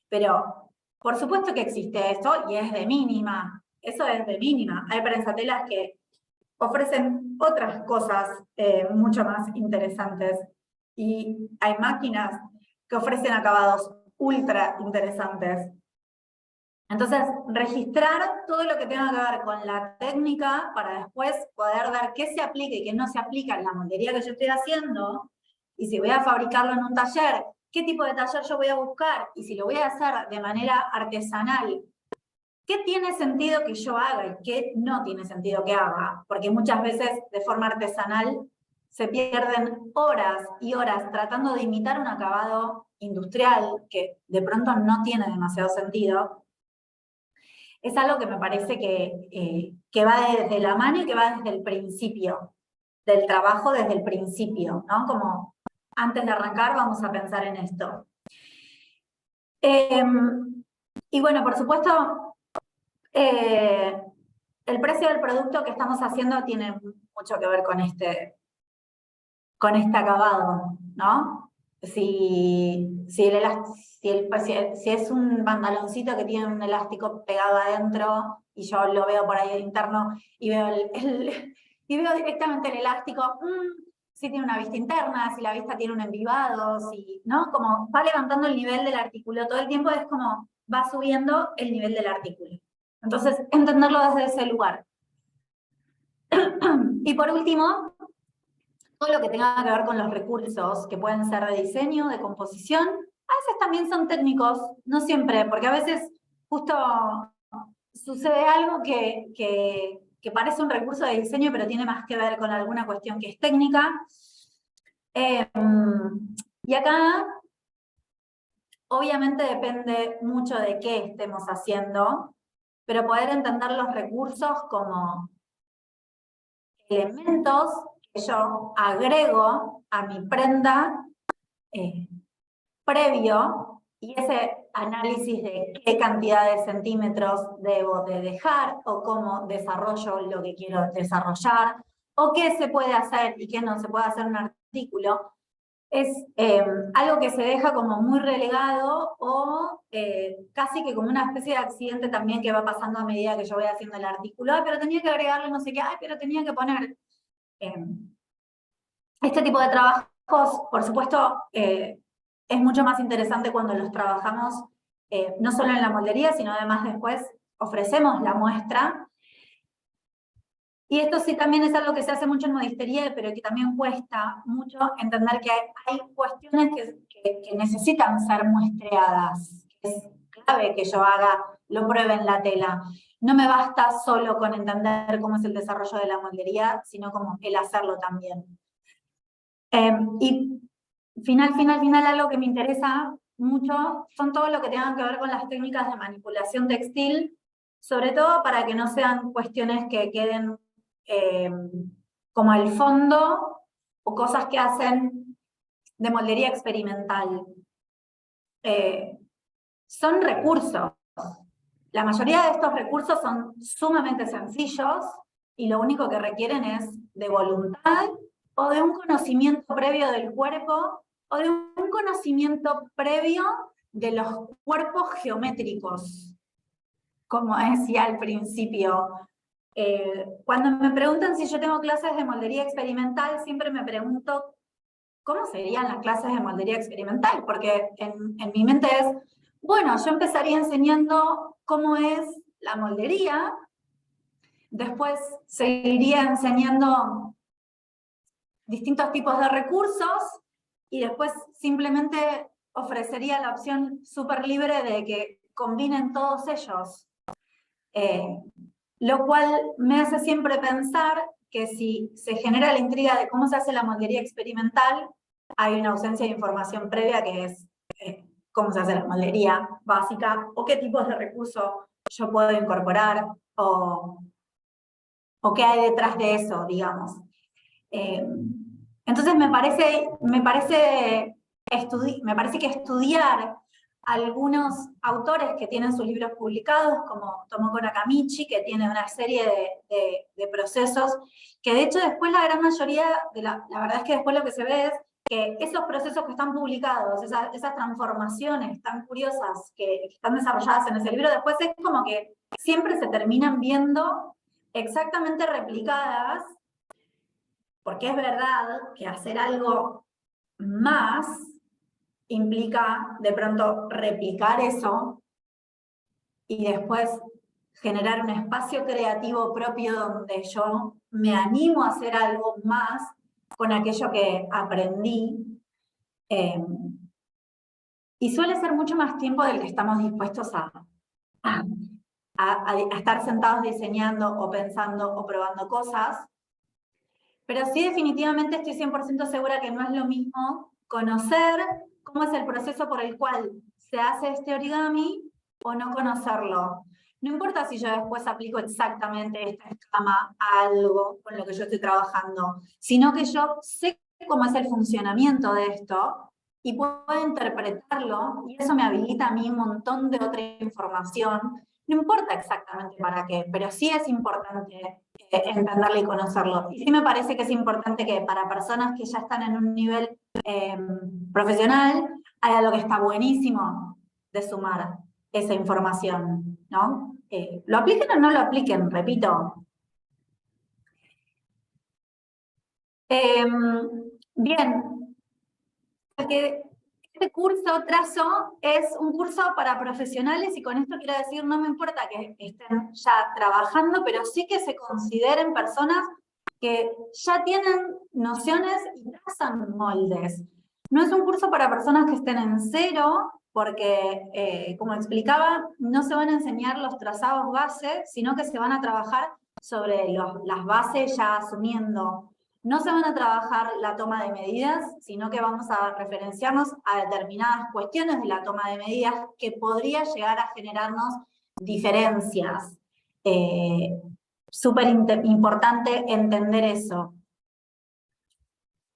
pero por supuesto que existe eso y es de mínima, eso es de mínima. Hay prensatelas que ofrecen otras cosas mucho más interesantes y hay máquinas que ofrecen acabados ultra interesantes. Entonces, registrar todo lo que tenga que ver con la técnica para después poder ver qué se aplica y qué no se aplica en la moldería que yo estoy haciendo, y si voy a fabricarlo en un taller, qué tipo de taller yo voy a buscar, y si lo voy a hacer de manera artesanal, qué tiene sentido que yo haga y qué no tiene sentido que haga, porque muchas veces de forma artesanal se pierden horas y horas tratando de imitar un acabado industrial que de pronto no tiene demasiado sentido. Es algo que me parece que va desde la mano y que va desde el principio, del trabajo desde el principio, ¿no? Como antes de arrancar vamos a pensar en esto. Y bueno, por supuesto, el precio del producto que estamos haciendo tiene mucho que ver con este acabado, ¿no? Si es un pantaloncito que tiene un elástico pegado adentro y yo lo veo por ahí interno y veo, y veo directamente el elástico, si tiene una vista interna, si la vista tiene un envivado, ¿no? Como va levantando el nivel del artículo, todo el tiempo es como va subiendo el nivel del artículo. Entonces, entenderlo desde ese lugar. Y por último, todo lo que tenga que ver con los recursos, que pueden ser de diseño, de composición, a veces también son técnicos, no siempre, porque a veces justo sucede algo que parece un recurso de diseño, pero tiene más que ver con alguna cuestión que es técnica. Y acá, obviamente depende mucho de qué estemos haciendo, pero poder entender los recursos como elementos que yo agrego a mi prenda previo, y ese análisis de qué cantidad de centímetros debo de dejar, o cómo desarrollo lo que quiero desarrollar, o qué se puede hacer y qué no se puede hacer en un artículo, es algo que se deja como muy relegado o casi que como una especie de accidente también que va pasando a medida que yo voy haciendo el artículo. Ay, pero tenía que agregarle no sé qué, ay, pero tenía que poner... este tipo de trabajos, por supuesto, es mucho más interesante cuando los trabajamos no solo en la moldería, sino además después ofrecemos la muestra. Y esto sí también es algo que se hace mucho en modistería, pero que también cuesta mucho entender que hay cuestiones que necesitan ser muestreadas. Es clave que yo lo pruebe en la tela. No me basta solo con entender cómo es el desarrollo de la moldería, sino como el hacerlo también. Y final, algo que me interesa mucho son todo lo que tengan que ver con las técnicas de manipulación textil, sobre todo para que no sean cuestiones que queden como al fondo o cosas que hacen de moldería experimental. Son recursos. La mayoría de estos recursos son sumamente sencillos y lo único que requieren es de voluntad o de un conocimiento previo del cuerpo o de un conocimiento previo de los cuerpos geométricos, como decía al principio. Cuando me preguntan si yo tengo clases de moldería experimental, siempre me pregunto ¿cómo serían las clases de moldería experimental? Porque en mi mente es, bueno, yo empezaría enseñando cómo es la moldería, después seguiría enseñando distintos tipos de recursos y después simplemente ofrecería la opción súper libre de que combinen todos ellos. Lo cual me hace siempre pensar que si se genera la intriga de cómo se hace la moldería experimental, hay una ausencia de información previa que es cómo se hace la moldería básica, o qué tipos de recursos yo puedo incorporar, o qué hay detrás de eso, digamos. Entonces me parece que estudiar algunos autores que tienen sus libros publicados, como Tomoko Nakamichi, que tiene una serie de procesos, que de hecho después la gran mayoría, la verdad es que después lo que se ve es que esos procesos que están publicados, esas transformaciones tan curiosas que están desarrolladas en ese libro, después es como que siempre se terminan viendo exactamente replicadas, porque es verdad que hacer algo más implica de pronto replicar eso y después generar un espacio creativo propio donde yo me animo a hacer algo más con aquello que aprendí. Y suele ser mucho más tiempo del que estamos dispuestos a estar sentados diseñando o pensando o probando cosas. Pero sí, definitivamente estoy 100% segura que no es lo mismo conocer cómo es el proceso por el cual se hace este origami o no conocerlo. No importa si yo después aplico exactamente esta escama a algo con lo que yo estoy trabajando, sino que yo sé cómo es el funcionamiento de esto y puedo interpretarlo, y eso me habilita a mí un montón de otra información. No importa exactamente para qué, pero sí es importante entenderlo y conocerlo. Y sí me parece que es importante que para personas que ya están en un nivel profesional, hay algo que está buenísimo de sumar esa información, ¿no? Lo apliquen o no lo apliquen, repito. Bien, porque este curso Trazo es un curso para profesionales, y con esto quiero decir, no me importa que estén ya trabajando, pero sí que se consideren personas que ya tienen nociones y trazan moldes. No es un curso para personas que estén en cero, porque, como explicaba, no se van a enseñar los trazados base, sino que se van a trabajar sobre las bases ya asumiendo. No se van a trabajar la toma de medidas, sino que vamos a referenciarnos a determinadas cuestiones de la toma de medidas que podría llegar a generarnos diferencias. Súper importante entender eso.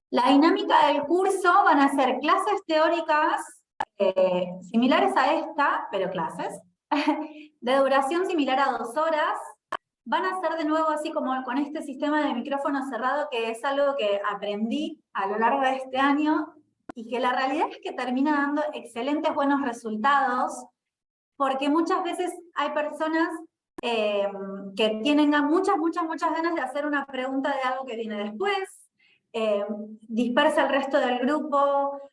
La dinámica del curso van a ser clases teóricas similares a esta, pero clases, de duración similar a 2 horas. Van a ser de nuevo así como con este sistema de micrófono cerrado, que es algo que aprendí a lo largo de este año y que la realidad es que termina dando excelentes buenos resultados, porque muchas veces hay personas que tienen muchas ganas de hacer una pregunta de algo que viene después, dispersa el resto del grupo.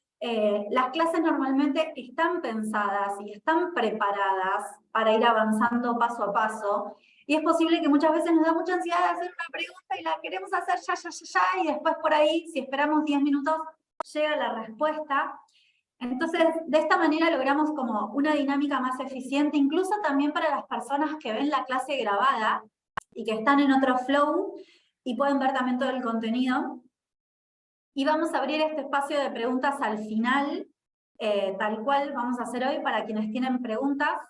Las clases normalmente están pensadas y están preparadas para ir avanzando paso a paso, y es posible que muchas veces nos da mucha ansiedad de hacer una pregunta y la queremos hacer ya, y después por ahí, si esperamos 10 minutos, llega la respuesta. Entonces, de esta manera logramos como una dinámica más eficiente, incluso también para las personas que ven la clase grabada y que están en otro flow y pueden ver también todo el contenido. Y vamos a abrir este espacio de preguntas al final, tal cual vamos a hacer hoy para quienes tienen preguntas.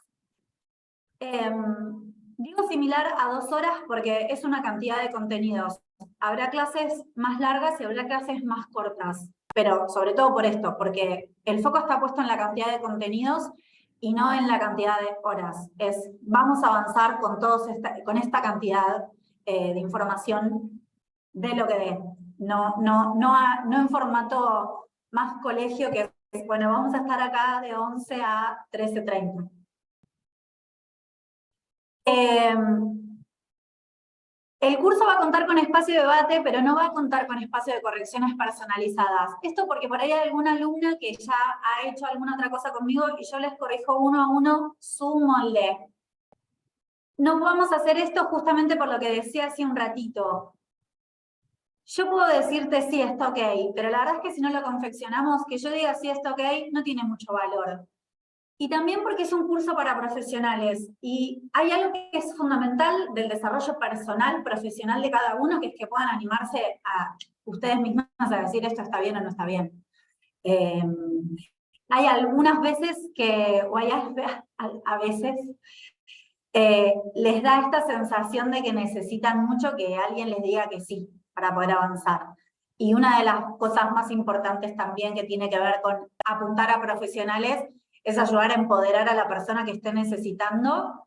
Digo similar a 2 horas porque es una cantidad de contenidos. Habrá clases más largas y habrá clases más cortas, pero sobre todo por esto, porque el foco está puesto en la cantidad de contenidos y no en la cantidad de horas. Vamos a avanzar con esta cantidad de información de lo que dé. No en formato más colegio, que es, bueno, vamos a estar acá de 11 a 13:30. El curso va a contar con espacio de debate, pero no va a contar con espacio de correcciones personalizadas. Esto porque por ahí hay alguna alumna que ya ha hecho alguna otra cosa conmigo y yo les corrijo uno a uno su molde. No vamos a hacer esto justamente por lo que decía hace un ratito. Yo puedo decirte sí, está ok, pero la verdad es que si no lo confeccionamos, que yo diga sí, está ok, no tiene mucho valor. Y también porque es un curso para profesionales, y hay algo que es fundamental del desarrollo personal, profesional de cada uno, que es que puedan animarse a ustedes mismas a decir esto está bien o no está bien. hay algunas veces que, o hay a veces, les da esta sensación de que necesitan mucho que alguien les diga que sí para poder avanzar. Y una de las cosas más importantes también que tiene que ver con apuntar a profesionales es ayudar a empoderar a la persona que esté necesitando,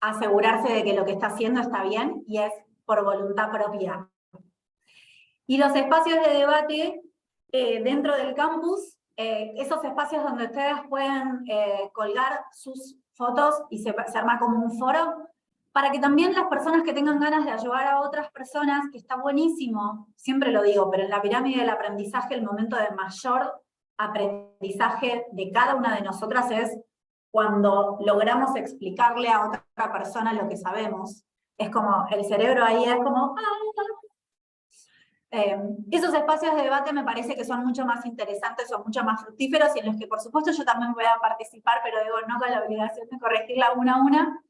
asegurarse de que lo que está haciendo está bien y es por voluntad propia. Y los espacios de debate dentro del campus, esos espacios donde ustedes pueden colgar sus fotos y se arma como un foro, para que también las personas que tengan ganas de ayudar a otras personas, que está buenísimo, siempre lo digo, pero en la pirámide del aprendizaje el momento de mayor aprendizaje de cada una de nosotras es cuando logramos explicarle a otra persona lo que sabemos. Es como, el cerebro ahí es como, esos espacios de debate me parece que son mucho más interesantes, son mucho más fructíferos, y en los que por supuesto yo también voy a participar, pero digo, no con la obligación de corregirla una a una,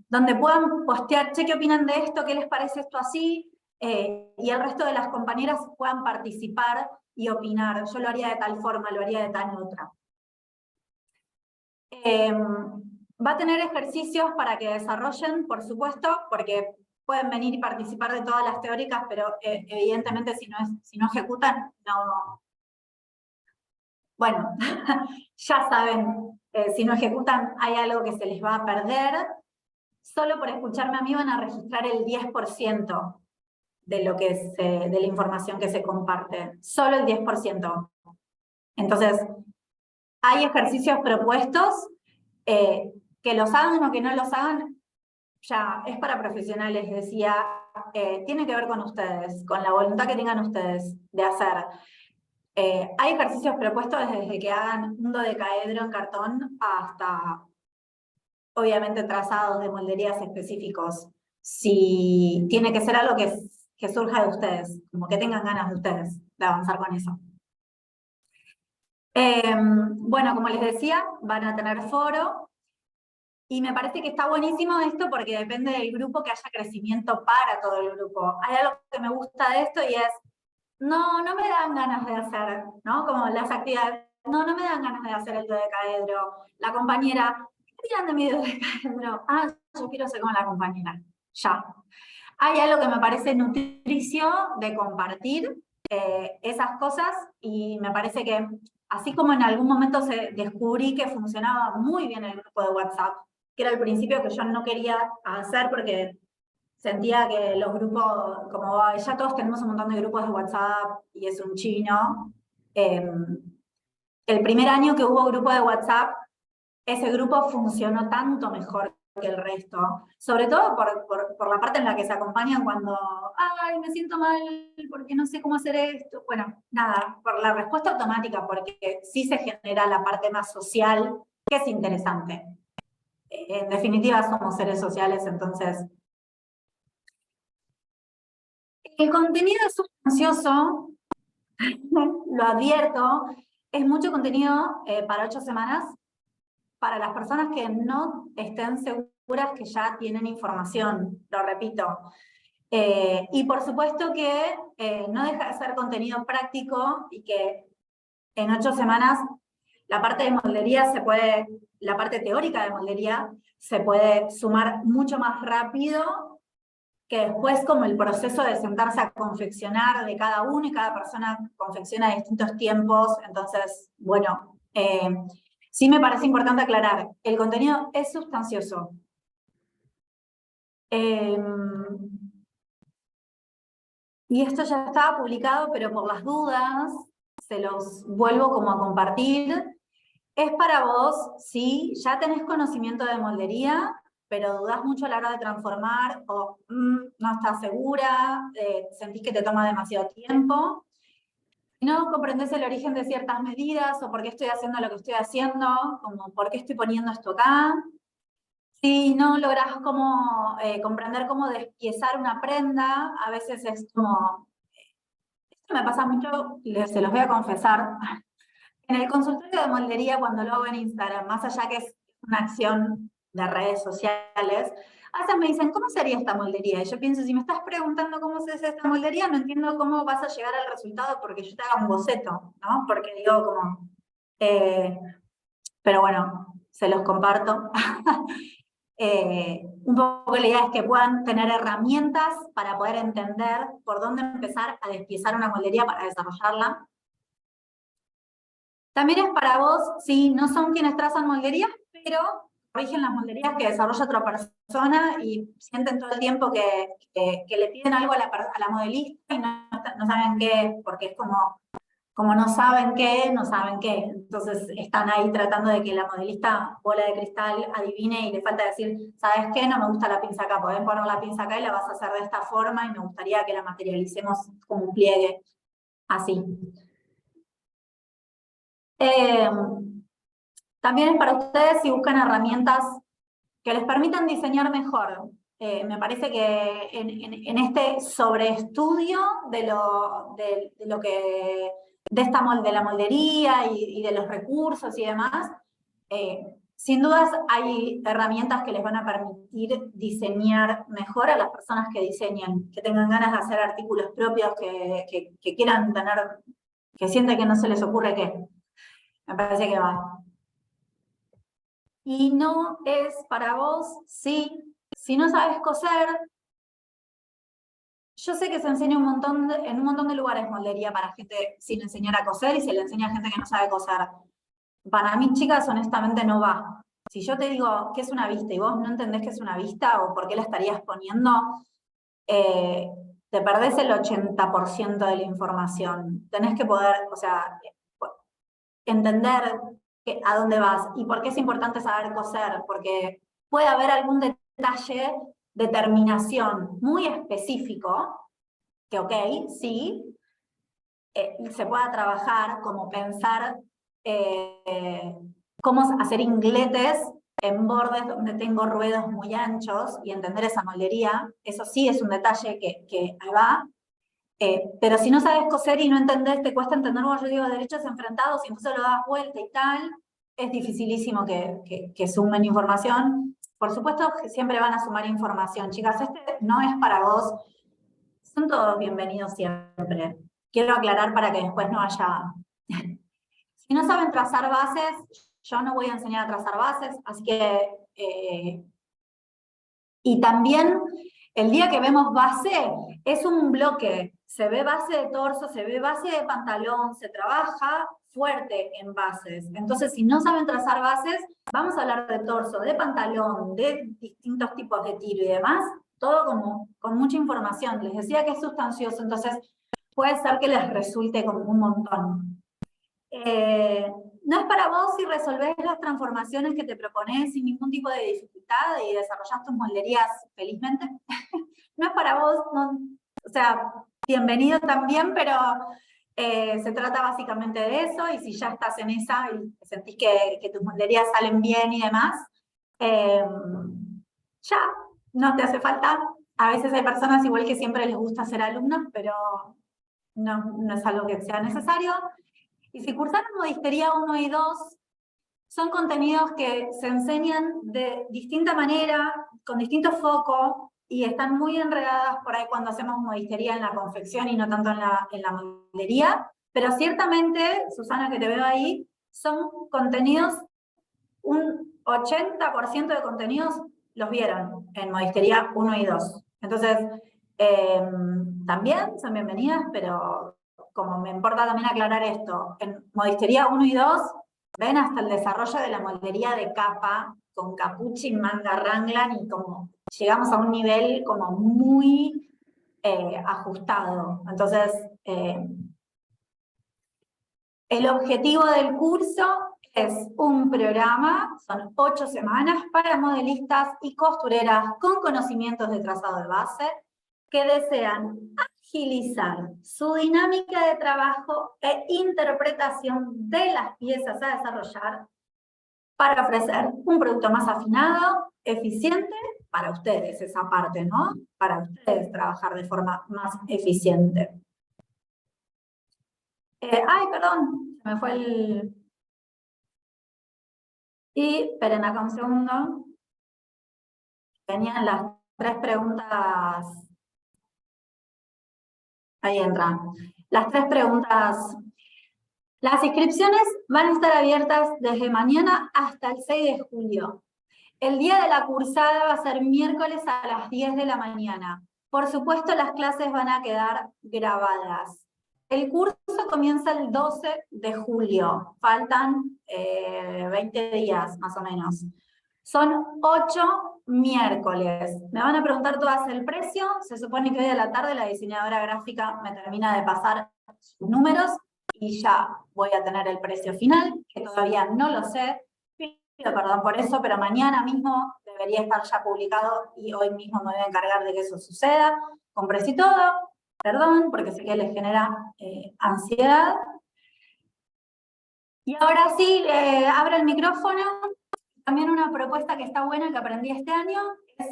donde puedan postear, che, ¿qué opinan de esto? ¿Qué les parece esto así? Y el resto de las compañeras puedan participar y opinar. Yo lo haría de tal forma, lo haría de tal otra. Va a tener ejercicios para que desarrollen, por supuesto, porque pueden venir y participar de todas las teóricas, pero evidentemente si no ejecutan, no... Bueno, ya saben, si no ejecutan hay algo que se les va a perder. Solo por escucharme a mí van a registrar el 10% de de la información que se comparte. Solo el 10%. Entonces, hay ejercicios propuestos, que los hagan o que no los hagan, ya es para profesionales, decía, tiene que ver con ustedes, con la voluntad que tengan ustedes de hacer. Hay ejercicios propuestos desde que hagan un dodecaedro en cartón hasta, obviamente, trazados de molderías específicos. Si tiene que ser algo que surja de ustedes, como que tengan ganas de ustedes de avanzar con eso. Bueno, como les decía, van a tener foro, y me parece que está buenísimo esto porque depende del grupo que haya crecimiento para todo el grupo. Hay algo que me gusta de esto y es, no me dan ganas de hacer, ¿no? Como las actividades, no me dan ganas de hacer el dodecaedro. La compañera, ¿qué tiran de mi dodecaedro? Ah, yo quiero ser como la compañera, ya. Hay algo que me parece nutricio de compartir esas cosas, y me parece que así como en algún momento descubrí que funcionaba muy bien el grupo de WhatsApp, que era el principio que yo no quería hacer porque sentía que los grupos, como ya todos tenemos un montón de grupos de WhatsApp y es un chino, el primer año que hubo grupo de WhatsApp, ese grupo funcionó tanto mejor que el resto, sobre todo por la parte en la que se acompañan cuando, ay, me siento mal porque no sé cómo hacer esto. Bueno, nada, por la respuesta automática, porque sí se genera la parte más social, que es interesante. En definitiva, somos seres sociales, entonces... El contenido es sustancioso, lo advierto, es mucho contenido para 8 semanas, para las personas que no estén seguras que ya tienen información, lo repito. Y por supuesto que no deja de ser contenido práctico, y que en 8 semanas la parte de moldería la parte teórica de moldería se puede sumar mucho más rápido que después, como el proceso de sentarse a confeccionar de cada uno, y cada persona confecciona a distintos tiempos. Entonces, bueno, sí me parece importante aclarar, el contenido es sustancioso. Y esto ya estaba publicado, pero por las dudas, se los vuelvo como a compartir. Es para vos si ya tenés conocimiento de moldería, pero dudás mucho a la hora de transformar, o no estás segura, sentís que te toma demasiado tiempo, si no comprendés el origen de ciertas medidas, o por qué estoy haciendo lo que estoy haciendo, como por qué estoy poniendo esto acá, si no lográs comprender cómo despiezar una prenda, a veces es como... Esto me pasa mucho, se los voy a confesar, en el consultorio de moldería, cuando lo hago en Instagram, más allá que es una acción de redes sociales, A veces me dicen, ¿cómo sería esta moldería? Y yo pienso, si me estás preguntando cómo se hace esta moldería, no entiendo cómo vas a llegar al resultado porque yo te haga un boceto, ¿no? Porque digo como... pero bueno, se los comparto. Un poco la idea es que puedan tener herramientas para poder entender por dónde empezar a despiezar una moldería para desarrollarla. También es para vos, si no son quienes trazan molderías, pero corrigen las molderías que desarrolla otra persona y sienten todo el tiempo que le piden algo a la modelista y no saben qué, porque es como no saben qué, no saben qué. Entonces están ahí tratando de que la modelista, bola de cristal, adivine y le falta decir, ¿sabes qué? No me gusta la pinza acá, podés poner la pinza acá y la vas a hacer de esta forma y me gustaría que la materialicemos como un pliegue, así. También es para ustedes si buscan herramientas que les permitan diseñar mejor. Me parece que en este sobreestudio de lo que de la moldería y de los recursos y demás, sin dudas hay herramientas que les van a permitir diseñar mejor a las personas que diseñan, que tengan ganas de hacer artículos propios, que quieran tener, que sienten que no se les ocurre qué. Me parece que va. Y no es para vos, sí, si no sabes coser, yo sé que se enseña en un montón de lugares moldería para gente sin enseñar a coser y se le enseña a gente que no sabe coser. Para mí, chicas, honestamente no va. Si yo te digo qué es una vista y vos no entendés qué es una vista o por qué la estarías poniendo, te perdés el 80% de la información. Tenés que poder, o sea, entender a dónde vas y por qué es importante saber coser, porque puede haber algún detalle de terminación muy específico, que ok, sí, se pueda trabajar, como pensar cómo hacer ingletes en bordes donde tengo ruedos muy anchos y entender esa moldería, eso sí es un detalle que ahí va. Pero si no sabes coser y no entendés, te cuesta entender, como yo digo, derechos enfrentados y entonces lo das vuelta y tal, es dificilísimo que sumen información. Por supuesto que siempre van a sumar información. Chicas, este no es para vos. Son todos bienvenidos siempre. Quiero aclarar para que después no haya... Si no saben trazar bases, yo no voy a enseñar a trazar bases, así que... y también, el día que vemos base, es un bloque. Se ve base de torso, se ve base de pantalón, se trabaja fuerte en bases. Entonces, si no saben trazar bases, vamos a hablar de torso, de pantalón, de distintos tipos de tiro y demás, todo como con mucha información. Les decía que es sustancioso, entonces puede ser que les resulte como un montón. No es para vos si resolvés las transformaciones que te propones sin ningún tipo de dificultad y desarrollás tus molderías felizmente. No es para vos, no, o sea, bienvenido también, pero se trata básicamente de eso, y si ya estás en esa y sentís que tus molderías salen bien y demás, ya, no te hace falta. A veces hay personas igual que siempre les gusta ser alumnos, pero no es algo que sea necesario. Y si cursaron modistería 1 y 2, son contenidos que se enseñan de distinta manera, con distinto foco, y están muy enredadas por ahí cuando hacemos modistería en la confección y no tanto en la moldería, pero ciertamente, Susana, que te veo ahí, son contenidos, un 80% de contenidos los vieron en modistería 1 y 2. Entonces, también son bienvenidas, pero como me importa también aclarar esto, en modistería 1 y 2 ven hasta el desarrollo de la moldería de capa, con capuchin, manga ranglan, y como llegamos a un nivel como muy ajustado. Entonces, el objetivo del curso es un programa, son 8 semanas para modelistas y costureras con conocimientos de trazado de base que desean agilizar su dinámica de trabajo e interpretación de las piezas a desarrollar para ofrecer un producto más afinado, eficiente, para ustedes esa parte, ¿no? Para ustedes trabajar de forma más eficiente. Ay, perdón, se me fue el... Y, esperen acá un segundo. Venían las 3 preguntas. Ahí entran. Las 3 preguntas. Las inscripciones van a estar abiertas desde mañana hasta el 6 de julio. El día de la cursada va a ser miércoles a las 10 de la mañana. Por supuesto, las clases van a quedar grabadas. El curso comienza el 12 de julio. Faltan 20 días, más o menos. Son 8 miércoles. Me van a preguntar todas el precio. Se supone que hoy a la tarde la diseñadora gráfica me termina de pasar sus números y ya voy a tener el precio final, que todavía no lo sé. Pido perdón por eso, pero mañana mismo debería estar ya publicado y hoy mismo me voy a encargar de que eso suceda. Con precio y todo, perdón, porque sé que les genera ansiedad. Y ahora sí, abro el micrófono. También una propuesta que está buena que aprendí este año es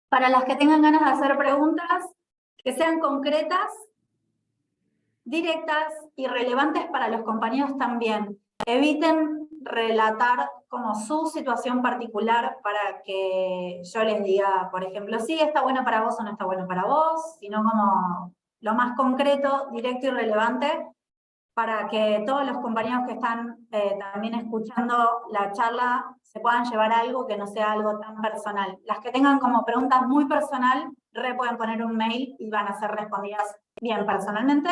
para las que tengan ganas de hacer preguntas, que sean concretas, directas y relevantes para los compañeros también. Eviten relatar como su situación particular para que yo les diga, por ejemplo, sí, está bueno para vos o no está bueno para vos, sino como lo más concreto, directo y relevante para que todos los compañeros que están también escuchando la charla se puedan llevar algo que no sea algo tan personal. Las que tengan como preguntas muy personal, pueden poner un mail y van a ser respondidas bien personalmente.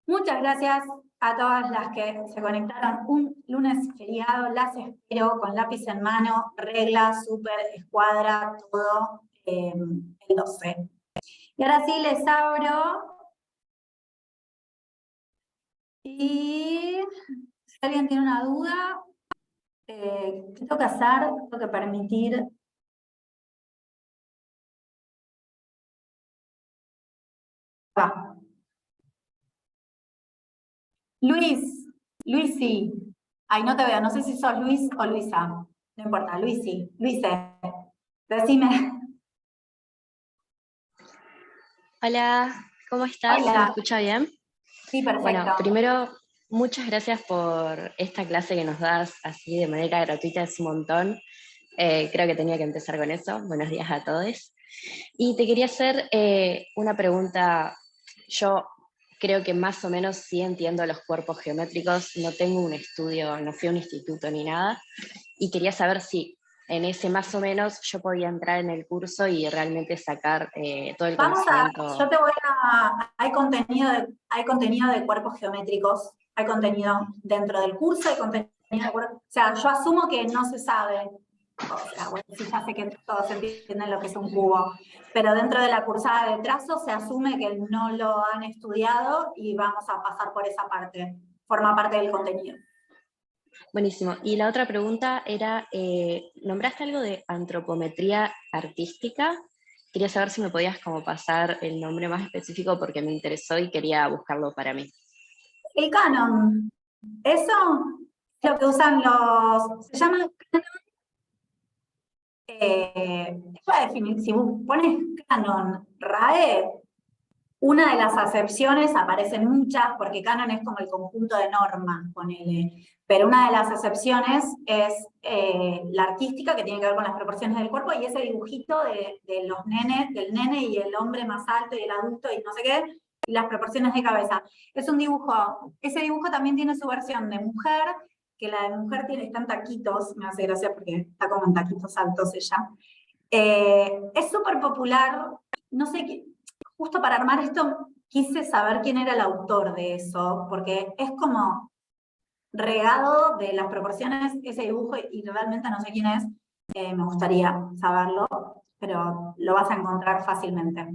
Muchas gracias a todas las que se conectaron un lunes feriado. Las espero con lápiz en mano, regla, súper, escuadra, todo el 12. Y ahora sí les abro. Y si alguien tiene una duda, ¿qué tengo que hacer? Tengo que permitir. Luis sí. Ay, no te veo, no sé si sos Luis o Luisa. No importa, Luis sí. Luise, decime. Hola, ¿cómo estás? ¿Se me Hola. escucha bien? Sí, perfecto. Bueno, primero, muchas gracias por esta clase que nos das así de manera gratuita, es un montón. Creo que tenía que empezar con eso. Buenos días a todos. Y te quería hacer una pregunta. Yo creo que más o menos sí entiendo los cuerpos geométricos. No tengo un estudio, no fui a un instituto ni nada. Y quería saber si en ese más o menos yo podía entrar en el curso y realmente sacar todo el conocimiento. Yo te voy a, hay contenido de cuerpos geométricos, hay contenido dentro del curso, hay contenido de cuerpos, o sea, yo asumo que no se sabe, o sea, bueno, sí ya sé que todos entienden lo que es un cubo, pero dentro de la cursada de trazo se asume que no lo han estudiado y vamos a pasar por esa parte, forma parte del contenido. Buenísimo. Y la otra pregunta era, ¿nombraste algo de antropometría artística? Quería saber si me podías como pasar el nombre más específico porque me interesó y quería buscarlo para mí. El canon, eso es lo que usan se llama canon. Voy a definir, si vos pones canon RAE, una de las acepciones, aparecen muchas, porque canon es como el conjunto de normas, ponele, pero una de las acepciones es la artística, que tiene que ver con las proporciones del cuerpo, y ese dibujito de los nenes, del nene y el hombre más alto y el adulto y no sé qué, y las proporciones de cabeza. Es un dibujo, ese dibujo también tiene su versión de mujer, que la de mujer está en taquitos, me hace gracia porque está como en taquitos altos ella. Es súper popular, no sé qué. Justo para armar esto quise saber quién era el autor de eso, porque es como regado de las proporciones ese dibujo y realmente no sé quién es, me gustaría saberlo, pero lo vas a encontrar fácilmente.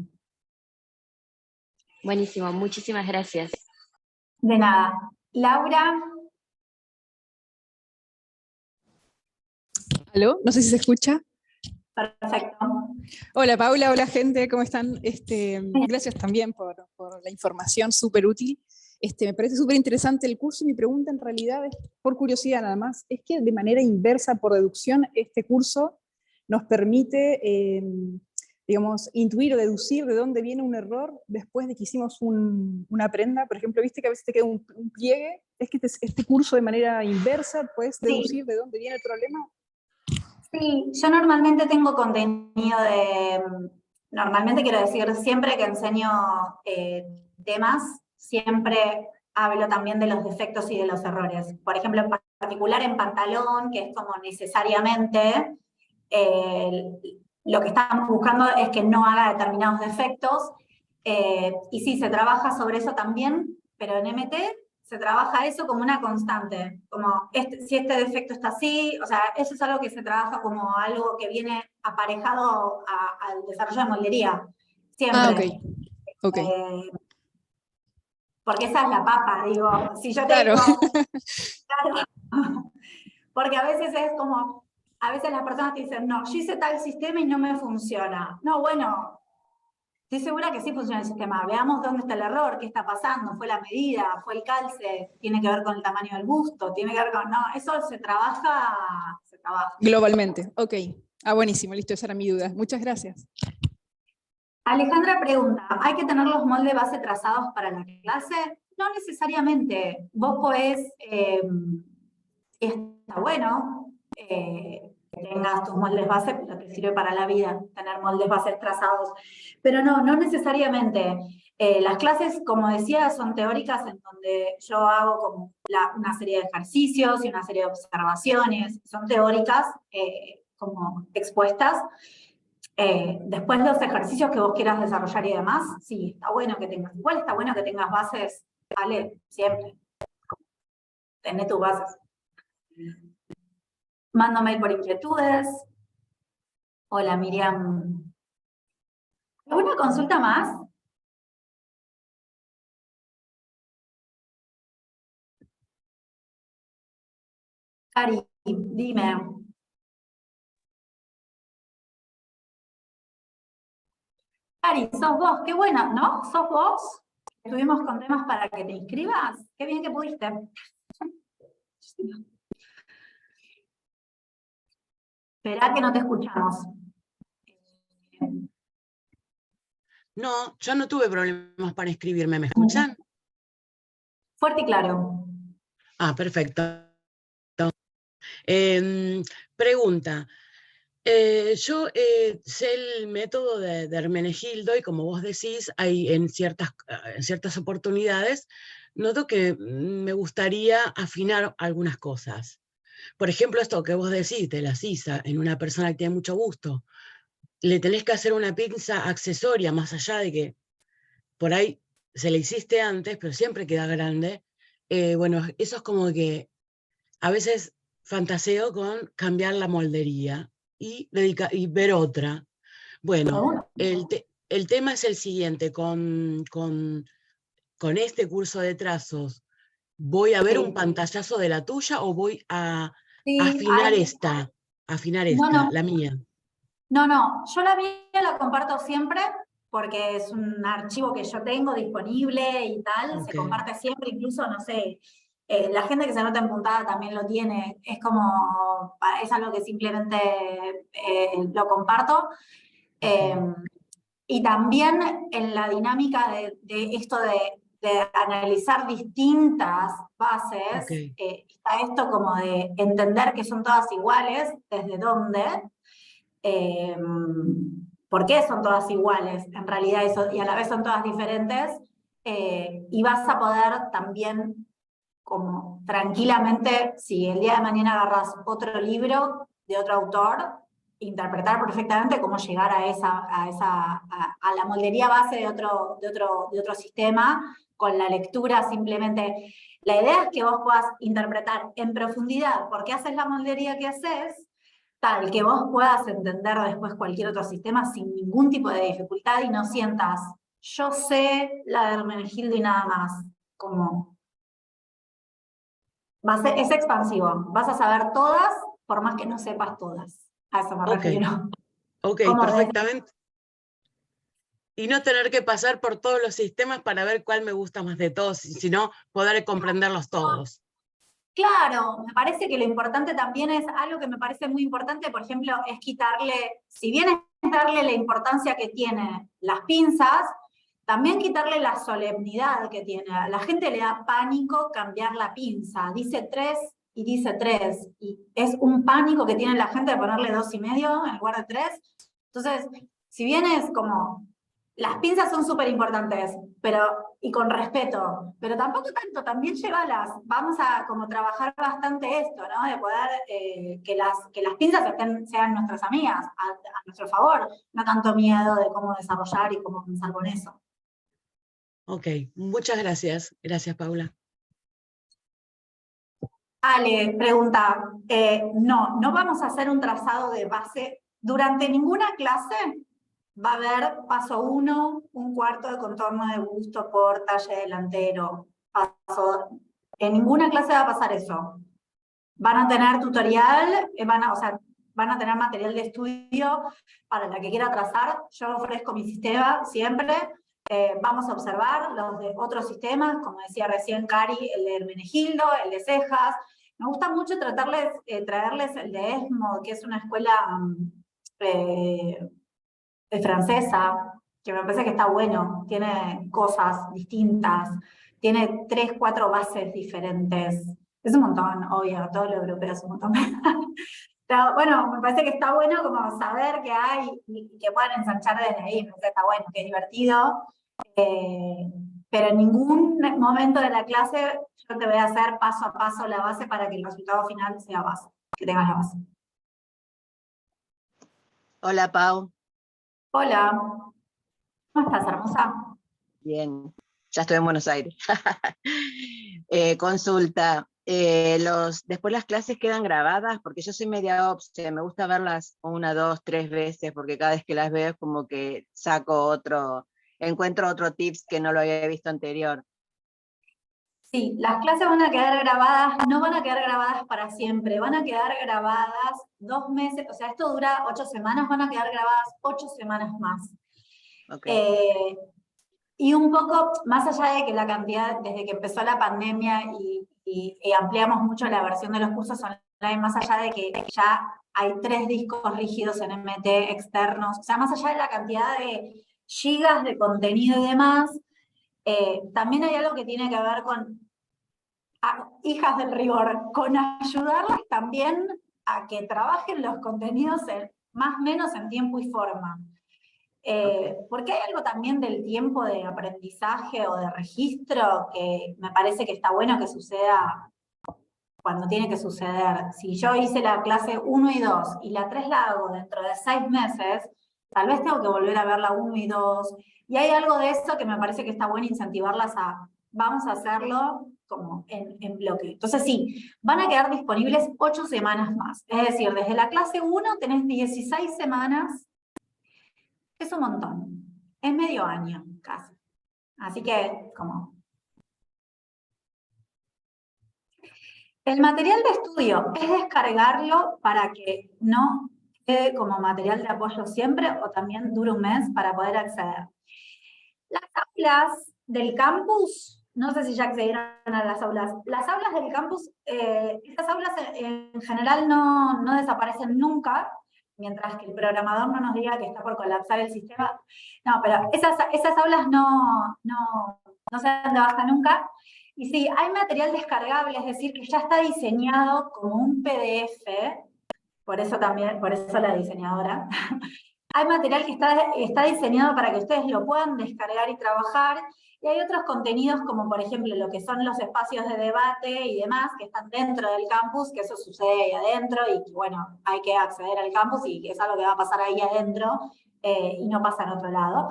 Buenísimo, muchísimas gracias. De nada. Laura. ¿Aló? No sé si se escucha. Perfecto. Hola Paula, hola gente, ¿cómo están? Gracias también por la información, súper útil. Me parece súper interesante el curso y mi pregunta en realidad es, por curiosidad nada más, es que de manera inversa, por deducción, este curso nos permite, digamos, intuir o deducir de dónde viene un error después de que hicimos una prenda. Por ejemplo, viste que a veces te queda un pliegue, es que este curso de manera inversa puedes deducir de dónde viene el problema. Sí, yo normalmente tengo contenido normalmente quiero decir, siempre que enseño temas, siempre hablo también de los defectos y de los errores. Por ejemplo, en particular en pantalón, que es como necesariamente eh, lo que estamos buscando es que no haga determinados defectos, y sí, se trabaja sobre eso también, pero en MT se trabaja eso como una constante, como si este defecto está así, o sea, eso es algo que se trabaja como algo que viene aparejado al desarrollo de moldería, Ah, siempre. ok. Eh, porque esa es la papa, digo, si yo te Claro. digo, claro, porque a veces es como, a veces las personas te dicen, no, yo hice tal sistema y no me funciona. No, bueno, estoy segura que sí funciona el sistema. Veamos dónde está el error, qué está pasando, fue la medida, fue el calce, tiene que ver con el tamaño del busto, tiene que ver con... No, eso se trabaja, se trabaja. Globalmente, ok. Ah, buenísimo, listo, esa era mi duda. Muchas gracias. Alejandra pregunta, ¿hay que tener los moldes base trazados para la clase? No necesariamente. Vos podés, está bueno, que tengas tus moldes base, pero te sirve para la vida tener moldes bases trazados. Pero no, no necesariamente. Las clases, como decía, son teóricas en donde yo hago como una serie de ejercicios y una serie de observaciones. Son teóricas como expuestas. Después los ejercicios que vos quieras desarrollar y demás, sí, está bueno que tengas. Igual está bueno que tengas bases, ¿vale? Siempre. Tené tus bases. Mando mail por inquietudes. Hola, Miriam. ¿Alguna consulta más? Cari, dime. Cari, sos vos, qué buena, ¿no? ¿Sos vos? Estuvimos con temas para que te inscribas. Qué bien que pudiste. Esperá que no te escuchamos. No, yo no tuve problemas para inscribirme, ¿me escuchan? Fuerte y claro. Ah, perfecto. Pregunta. Yo sé el método de Hermenegildo y como vos decís, hay en ciertas oportunidades, noto que me gustaría afinar algunas cosas. Por ejemplo, esto que vos decís de la sisa en una persona que tiene mucho gusto, le tenés que hacer una pinza accesoria, más allá de que por ahí se le hiciste antes, pero siempre queda grande. Bueno, eso es como que a veces fantaseo con cambiar la moldería y ver otra. Bueno, el tema es el siguiente, con este curso de trazos, ¿voy a ver un pantallazo de la tuya o voy a Sí, afinar esta, no, la mía? no, yo la mía la comparto siempre porque es un archivo que yo tengo disponible y tal, se Ok, comparte siempre, incluso, no sé, la gente que se anota en puntada también lo tiene, es como, es algo que simplemente lo comparto. Eh, ok, y también en la dinámica de esto de analizar distintas ok, bases, está esto como de entender que son todas iguales, desde dónde, eh, por qué son todas iguales, en realidad eso, y a la vez son todas diferentes, y vas a poder también como tranquilamente, si el día de mañana agarras otro libro de otro autor, interpretar perfectamente cómo llegar a la moldería base de otro sistema, con la lectura simplemente. La idea es que vos puedas interpretar en profundidad por qué haces la moldería que haces, tal que vos puedas entender después cualquier otro sistema sin ningún tipo de dificultad y no sientas, yo sé la de Hermenegildo y nada más, como es expansivo, vas a saber todas, por más que no sepas todas. A eso me ok, refiero. ok, Como perfectamente. Y no tener que pasar por todos los sistemas para ver cuál me gusta más de todos, sino poder comprenderlos todos. claro, me parece que lo importante también es algo que me parece muy importante, por ejemplo, es quitarle, si bien es darle la importancia que tiene las pinzas, también quitarle la solemnidad que tiene. A la gente le da pánico cambiar la pinza. Dice y dice 3, y es un pánico que tiene la gente de ponerle 2,5 en lugar de 3. Entonces, si bien es como, las pinzas son súper importantes, y con respeto, pero tampoco tanto, también vamos a como trabajar bastante esto, ¿no? De poder que las pinzas sean nuestras amigas, a nuestro favor, no tanto miedo de cómo desarrollar y cómo pensar con eso. Ok, muchas gracias. Gracias, Paula. Ale pregunta, no vamos a hacer un trazado de base. Durante ninguna clase va a haber paso 1, un cuarto de contorno de busto por talle delantero. En ninguna clase va a pasar eso. Van a tener tutorial, van a tener material de estudio para la que quiera trazar. Yo ofrezco mi sistema siempre. Vamos a observar los de otros sistemas, como decía recién Cari, el de Hermenegildo, el de Cejas. Me gusta mucho traerles el de ESMO, que es una escuela francesa, que me parece que está bueno, tiene cosas distintas, tiene 3, 4 bases diferentes. Es un montón, obvio, todo lo europeo es un montón. Pero bueno, me parece que está bueno como saber que hay y que puedan ensanchar desde ahí, me parece que está bueno, que es divertido. Pero en ningún momento de la clase yo te voy a hacer paso a paso la base para que el resultado final sea base, que tengas la base. Hola, Pau. Hola, ¿cómo estás, hermosa? Bien, ya estoy en Buenos Aires. Consulta, después las clases quedan grabadas, porque yo soy media obse, me gusta verlas 1, 2, 3 veces, porque cada vez que las veo es como que encuentro otro tips que no lo había visto anterior. Sí, las clases van a quedar grabadas, no van a quedar grabadas para siempre, van a quedar grabadas 2 meses, o sea, esto dura 8 semanas, van a quedar grabadas 8 semanas más. Okay. Y un poco, más allá de que la cantidad, desde que empezó la pandemia y ampliamos mucho la versión de los cursos online, más allá de que ya hay 3 discos rígidos en MT externos, o sea, más allá de la cantidad de gigas de contenido y demás, también hay algo que tiene que ver con hijas del rigor, con ayudarlas también a que trabajen los contenidos más o menos en tiempo y forma. Porque hay algo también del tiempo de aprendizaje o de registro que me parece que está bueno que suceda cuando tiene que suceder. Si yo hice la clase 1 y 2 y la 3 la hago dentro de 6 meses, tal vez tengo que volver a ver la 1 y 2. Y hay algo de eso que me parece que está bueno incentivarlas vamos a hacerlo como en bloque. Entonces sí, van a quedar disponibles 8 semanas más. Es decir, desde la clase 1 tenés 16 semanas. Es un montón. Es medio año, casi. Así que, el material de estudio es descargarlo para que no quede como material de apoyo siempre o también dure un mes para poder acceder. Las aulas del campus, no sé si ya accedieron a las aulas del campus, estas aulas en general no desaparecen nunca, mientras que el programador no nos diga que está por colapsar el sistema. No, pero esas aulas no se dan de baja nunca. Y sí, hay material descargable, es decir, que ya está diseñado como un PDF, por eso la diseñadora. Hay material que está diseñado para que ustedes lo puedan descargar y trabajar, y hay otros contenidos como por ejemplo lo que son los espacios de debate y demás, que están dentro del campus, que eso sucede ahí adentro, y que bueno, hay que acceder al campus, y que es algo que va a pasar ahí adentro, y no pasa en otro lado.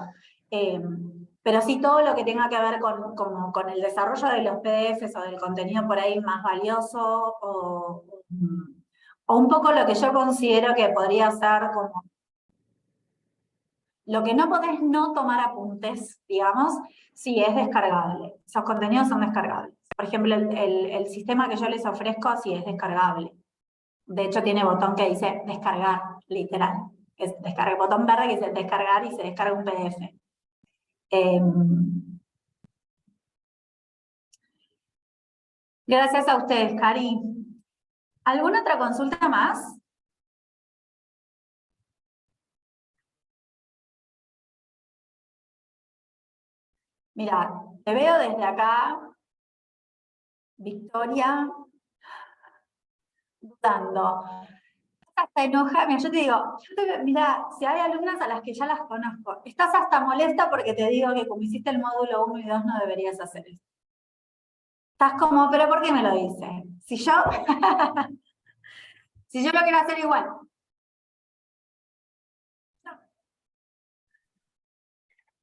Pero sí todo lo que tenga que ver con el desarrollo de los PDFs o del contenido por ahí más valioso, o un poco lo que yo considero que podría ser como lo que no podés no tomar apuntes, digamos, sí es descargable. Esos contenidos son descargables. Por ejemplo, el sistema que yo les ofrezco sí es descargable. De hecho, tiene botón que dice descargar, literal. Es botón verde que dice descargar y se descarga un PDF. Gracias a ustedes, Cari. ¿Alguna otra consulta más? Mira, te veo desde acá, Victoria. dudando. Hasta enoja, mira, yo te digo, mira, si hay alumnas a las que ya las conozco, estás hasta molesta porque te digo que como hiciste el módulo 1 y 2 no deberías hacer eso. Estás como, pero ¿por qué me lo dices? Si yo, si yo lo quiero hacer igual.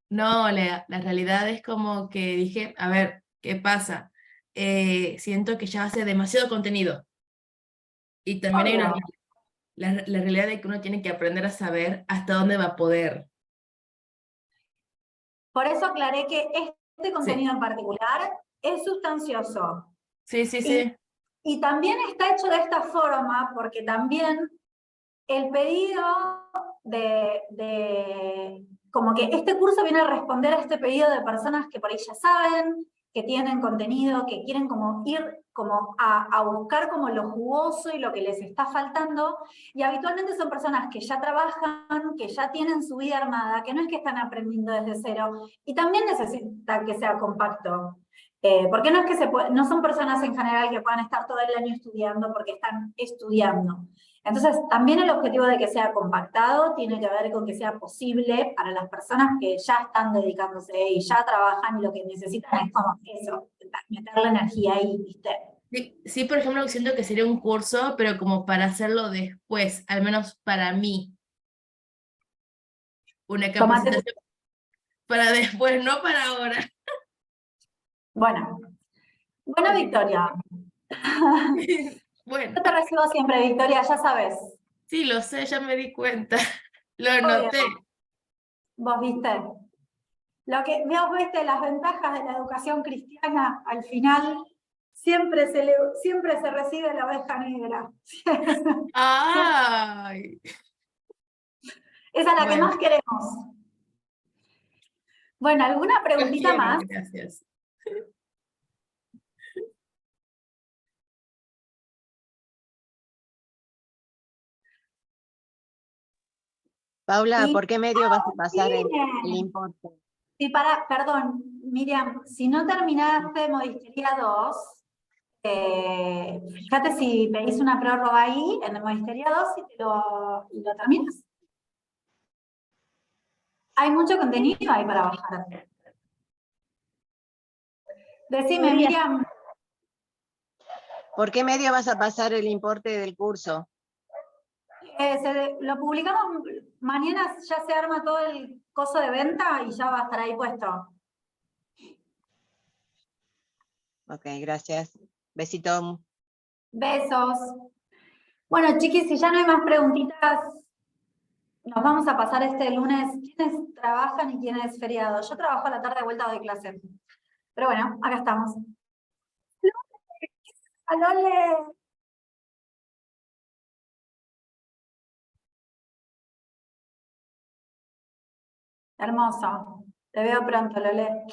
No, la realidad es como que dije, a ver, ¿qué pasa? Siento que ya hace demasiado contenido. Y también hay una, Obvio. la realidad de que uno tiene que aprender a saber hasta dónde va a poder. Por eso aclaré que este contenido Sí, en particular es sustancioso. sí, sí, Y, sí. y también está hecho de esta forma porque también el pedido como que este curso viene a responder a este pedido de personas que por ahí ya saben, que tienen contenido, que quieren como ir como a buscar como lo jugoso y lo que les está faltando, y habitualmente son personas que ya trabajan, que ya tienen su vida armada, que no es que están aprendiendo desde cero, y también necesitan que sea compacto. Porque no es que no son personas en general que puedan estar todo el año estudiando porque están estudiando. Entonces, también el objetivo de que sea compactado tiene que ver con que sea posible para las personas que ya están dedicándose y ya trabajan y lo que necesitan es como eso, meter la energía ahí, ¿viste? Sí, sí, por ejemplo, siento que sería un curso, pero como para hacerlo después, al menos para mí, una Tomate, capacitación para después, no para ahora. bueno, Porque, Victoria. bueno, Yo te recibo siempre, Victoria, ya sabes. sí, lo sé, ya me di cuenta. Lo Obvio, noté. vos viste. Vos viste las ventajas de la educación cristiana, al final siempre se recibe la oveja negra. ¡Ay! Esa es la que Bueno, más queremos. Bueno, ¿alguna los preguntita quiero, más? gracias. Paula, Y, ¿por qué medio vas a pasar el bien. importe? Sí, perdón, Miriam, si no terminaste Modistería 2, fíjate si pedís una prórroga ahí en Modistería 2 y lo terminas. Hay mucho contenido ahí para bajar. Decime, Podría. Miriam, ¿Por qué medio vas a pasar el importe del curso? lo publicamos mañana, ya se arma todo el coso de venta y ya va a estar ahí puesto. Ok, gracias. Besito. Besos. Bueno, chiquis, si ya no hay más preguntitas, nos vamos a pasar este lunes. ¿Quiénes trabajan y quién es feriado? Yo trabajo a la tarde vuelta de clase. Pero bueno, acá estamos. ¡Alole! Hermoso. Te veo pronto, Lole.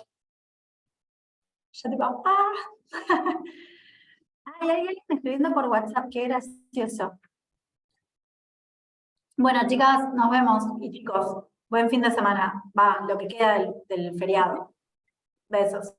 Ya te va. ¡Ah! Ay, hay alguien escribiendo por WhatsApp, qué gracioso. Bueno, chicas, nos vemos. Y chicos, buen fin de semana. Va, lo que queda del feriado. Besos.